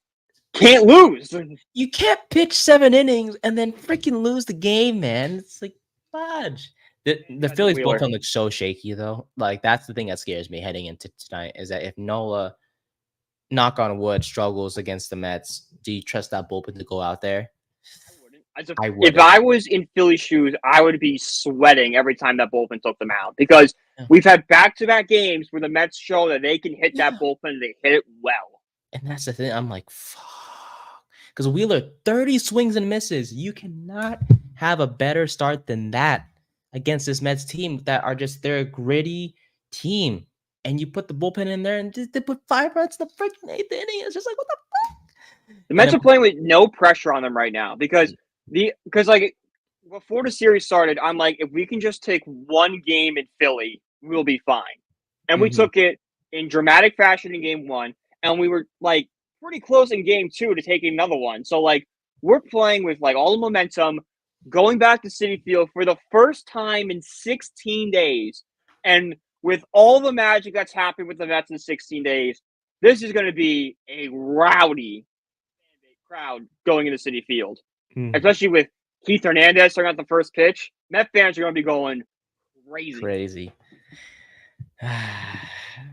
can't lose. You can't pitch 7 innings and then freaking lose the game, man. It's like fudge. The Phillies bullpen looks so shaky though. Like that's the thing that scares me heading into tonight is that if Nola, knock on wood, struggles against the Mets, do you trust that bullpen to go out there? I wouldn't. If I was in Philly shoes, I would be sweating every time that bullpen took them out because we've had back-to-back games where the Mets show that they can hit that bullpen and they hit it well. And that's the thing. I'm like, fuck. Because Wheeler, 30 swings and misses. You cannot have a better start than that against this Mets team that are just, they're a gritty team. And you put the bullpen in there and they put 5 runs in the freaking 8th inning. It's just like, what the fuck? The Mets are playing with no pressure on them right now because like before the series started, I'm like, if we can just take one game in Philly, we'll be fine. And we took it in dramatic fashion in game 1. And we were like pretty close in game 2 to taking another one. So like we're playing with like all the momentum, going back to Citi Field for the first time in 16 days. And with all the magic that's happened with the Mets in 16 days, this is going to be a rowdy crowd going into Citi Field. Especially with Keith Hernandez starting out the first pitch. Met fans are going to be going crazy.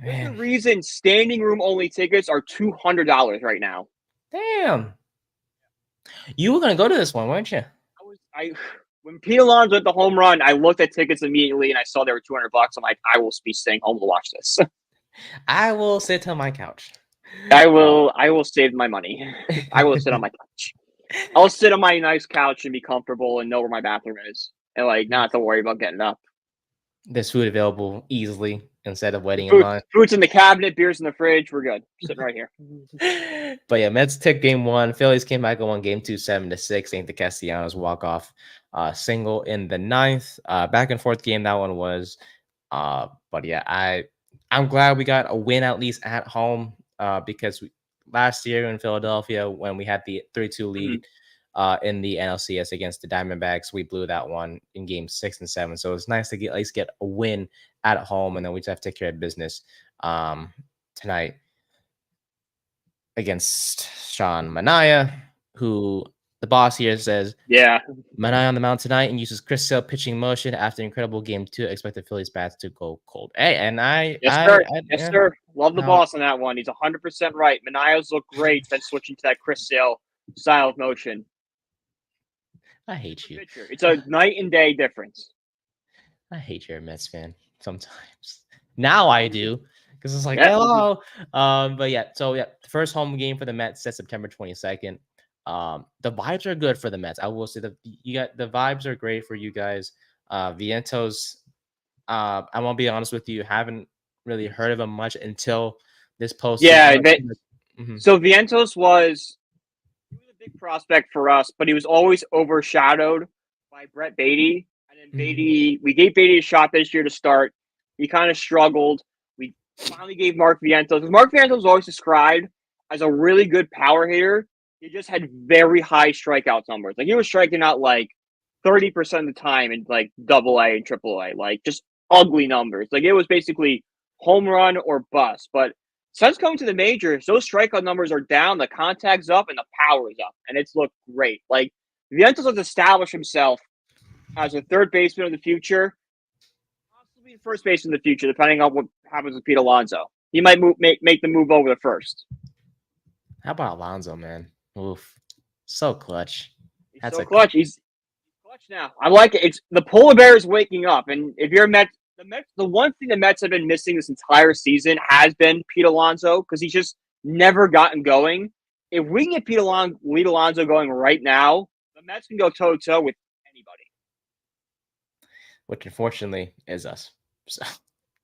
There's a reason standing room only tickets are $200 right now. Damn. You were gonna go to this one, weren't you? When Pete Alonso hit the home run, I looked at tickets immediately and I saw they were $200. I'm like, I will be staying home to watch this. I will sit on my couch. I will save my money. I will sit on my couch. I'll sit on my nice couch and be comfortable and know where my bathroom is. And like not to worry about getting up. There's food available easily instead of waiting in line. Food's in the cabinet, beer's in the fridge. We're good. Sitting right here. But yeah, Mets took game 1. Phillies came back and won game 2, 7-6. Ain't the Castellanos walk-off single in the 9th. Back and forth game that one was. But yeah, I'm glad we got a win at least at home because last year in Philadelphia when we had the 3-2 lead in the NLCS against the Diamondbacks, we blew that one in game 6 and 7. So it's nice to at least get a win at home, and then we just have to take care of business tonight against Sean Manaea, who the boss here says, Manaea on the mound tonight and uses Chris Sale pitching motion after incredible game 2. Expect the Phillies bats to go cold. Hey, and Yes, sir. Love the boss on that one. He's 100% right. Manaea's look great. Then switching to that Chris Sale style of motion. I hate you. It's a night and day difference. I hate you're a Mets fan sometimes. Now I do because it's like, hello. But yeah, so yeah, the first home game for the Mets set September 22nd. The vibes are good for the Mets. I will say that the vibes are great for you guys. Vientos, I won't be honest with you, haven't really heard of him much until this post. Yeah, so Vientos was a big prospect for us, but he was always overshadowed by by Brett Beatty. And then we gave Beatty a shot this year to start. He kind of struggled. We finally gave Mark Vientos. Because Mark Vientos was always described as a really good power hitter. He just had very high strikeout numbers. Like, he was striking out like 30% of the time in like AA and AAA. Like, just ugly numbers. Like, it was basically home run or bust. But since coming to the majors, those strikeout numbers are down, the contact's up, and the power is up. And it's looked great. Like, Vientos has established himself as a third baseman of the future, possibly first baseman in the future, depending on what happens with Pete Alonso. He might make the move over to first. How about Alonso, man? Oof. So clutch. He's so clutch. He's clutch now. I like it. It's the polar bear is waking up. And if you're Mets, the one thing the Mets have been missing this entire season has been Pete Alonso, because he's just never gotten going. If we can get Pete Alonso going right now, the Mets can go toe-to-toe with anybody. Which, unfortunately, is us. So.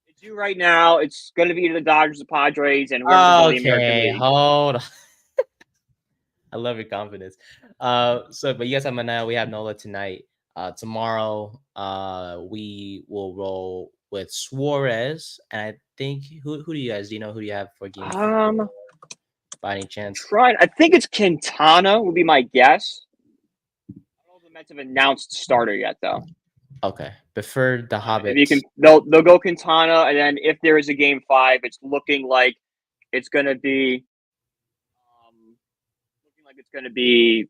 It's you right now. It's going to be the Dodgers, the Padres, and we're the American League. Hold on. I love your confidence. But you guys have now. We have Nola tonight. Tomorrow, we will roll with Suarez, and I think who do you guys? Do you know who you have for game? By any chance? I think it's Quintana would be my guess. I don't know if the Mets have announced starter yet, though. Okay, prefer the Hobbit. If you can, they'll go Quintana, and then if there is a game 5, it's looking like it's going to be,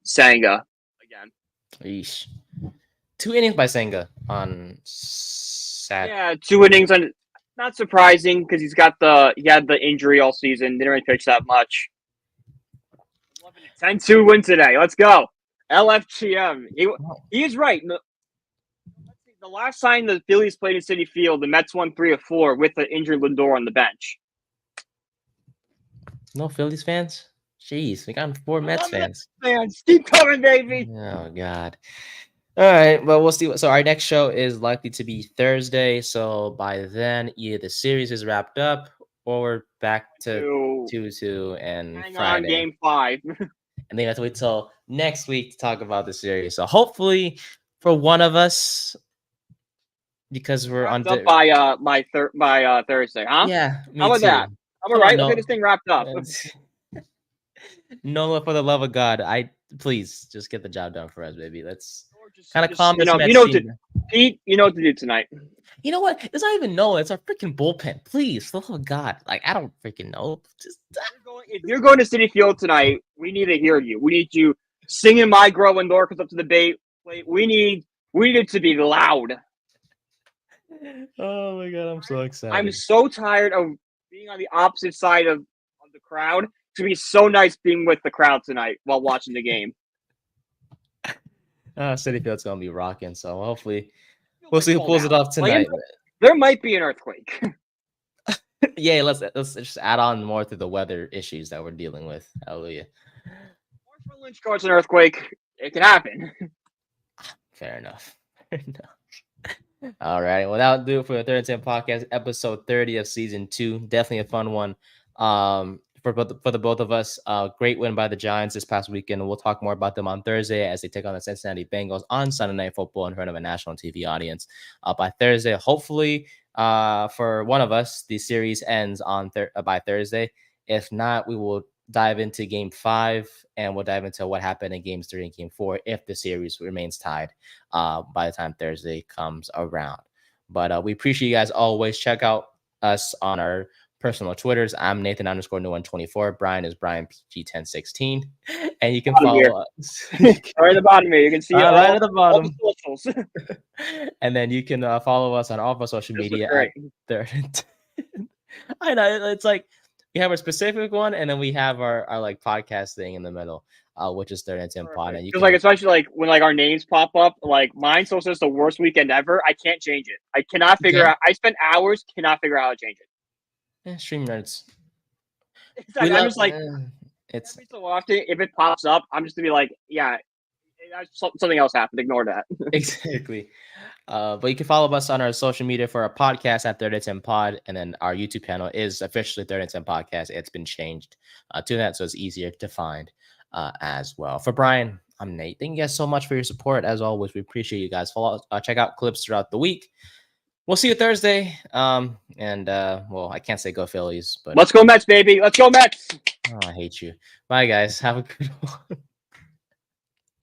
Senga again. Eesh. 2 innings by Senga on Saturday. Yeah, 2 innings on. Not surprising because he had the injury all season. Didn't really pitch that much. 10-2 win today. Let's go. LFGM. He is right. The last time the Phillies played in Citi Field, the Mets won 3 of 4 with the injured Lindor on the bench. No Phillies fans? Jeez, we got 4 Mets fans. Keep coming, baby. Oh, God. All right, well, we'll see. So our next show is likely to be Thursday. So by then, either the series is wrapped up or we're back to 2-2 and hang Friday. On game 5. And then you have to wait till next week to talk about the series. So hopefully for one of us, because we're on by Thursday, huh? Yeah, how about that? I'm all right. Let's get this thing wrapped up. Nola, for the love of God, please just get the job done for us, baby. Let's kind of calm this. Pete, you know what to do tonight. You know what? It's not even Nola. It's our freaking bullpen. Please, for the love of God, like I don't freaking know. If you're going to Citi Field tonight, we need to hear you. We need you singing "My Girl" when Laura comes up to the plate. We need it to be loud. Oh my God, I'm so excited. I'm so tired of being on the opposite side of the crowd. It's gonna be so nice being with the crowd tonight while watching the game. Citi Field's gonna be rocking, so hopefully we'll see who pulls it off tonight. There might be an earthquake. Yeah, let's just add on more to the weather issues that we're dealing with. Hallelujah. Or for Lynch causes an earthquake, it can happen. Fair enough. All right. Well, that'll do it for the 3rd and 10 podcast, episode 30 of season 2. Definitely a fun one. For the both of us, great win by the Giants this past weekend. We'll talk more about them on Thursday as they take on the Cincinnati Bengals on Sunday Night Football in front of a national TV audience. By Thursday, hopefully, for one of us, the series ends on by Thursday. If not, we will dive into game 5 and we'll dive into what happened in games 3 and game 4 if the series remains tied by the time Thursday comes around. But we appreciate you guys always. Check out us on our personal Twitters. I'm Nathan _Nguyen24. Brian is Brian PG1016. And you can follow us. Right at the bottom here. You can see right at the bottom. The and then you can follow us on all of our social media. I know, it's like we have a specific one, and then we have our like podcast thing in the middle, which is 3rd and 10 pod. And because like especially like when like our names pop up, like mine so says the worst weekend ever. I can't change it. I cannot figure out. I spent hours cannot figure out how to change it. Yeah, stream nerds. I'm just like it's every so often if it pops up, I'm just gonna be like, yeah, something else happened. Ignore that. Exactly. But you can follow us on our social media for our podcast at 3rd and 10 pod, and then our YouTube channel is officially 3rd and 10 podcast. It's been changed to that, so it's easier to find as well. For Brian, I'm Nate. Thank you guys so much for your support. As always, we appreciate you guys. Follow, check out clips throughout the week. We'll see you Thursday. Well, I can't say go Phillies, but let's go Mets, baby. Let's go Mets. I hate you. Bye, guys. Have a good one.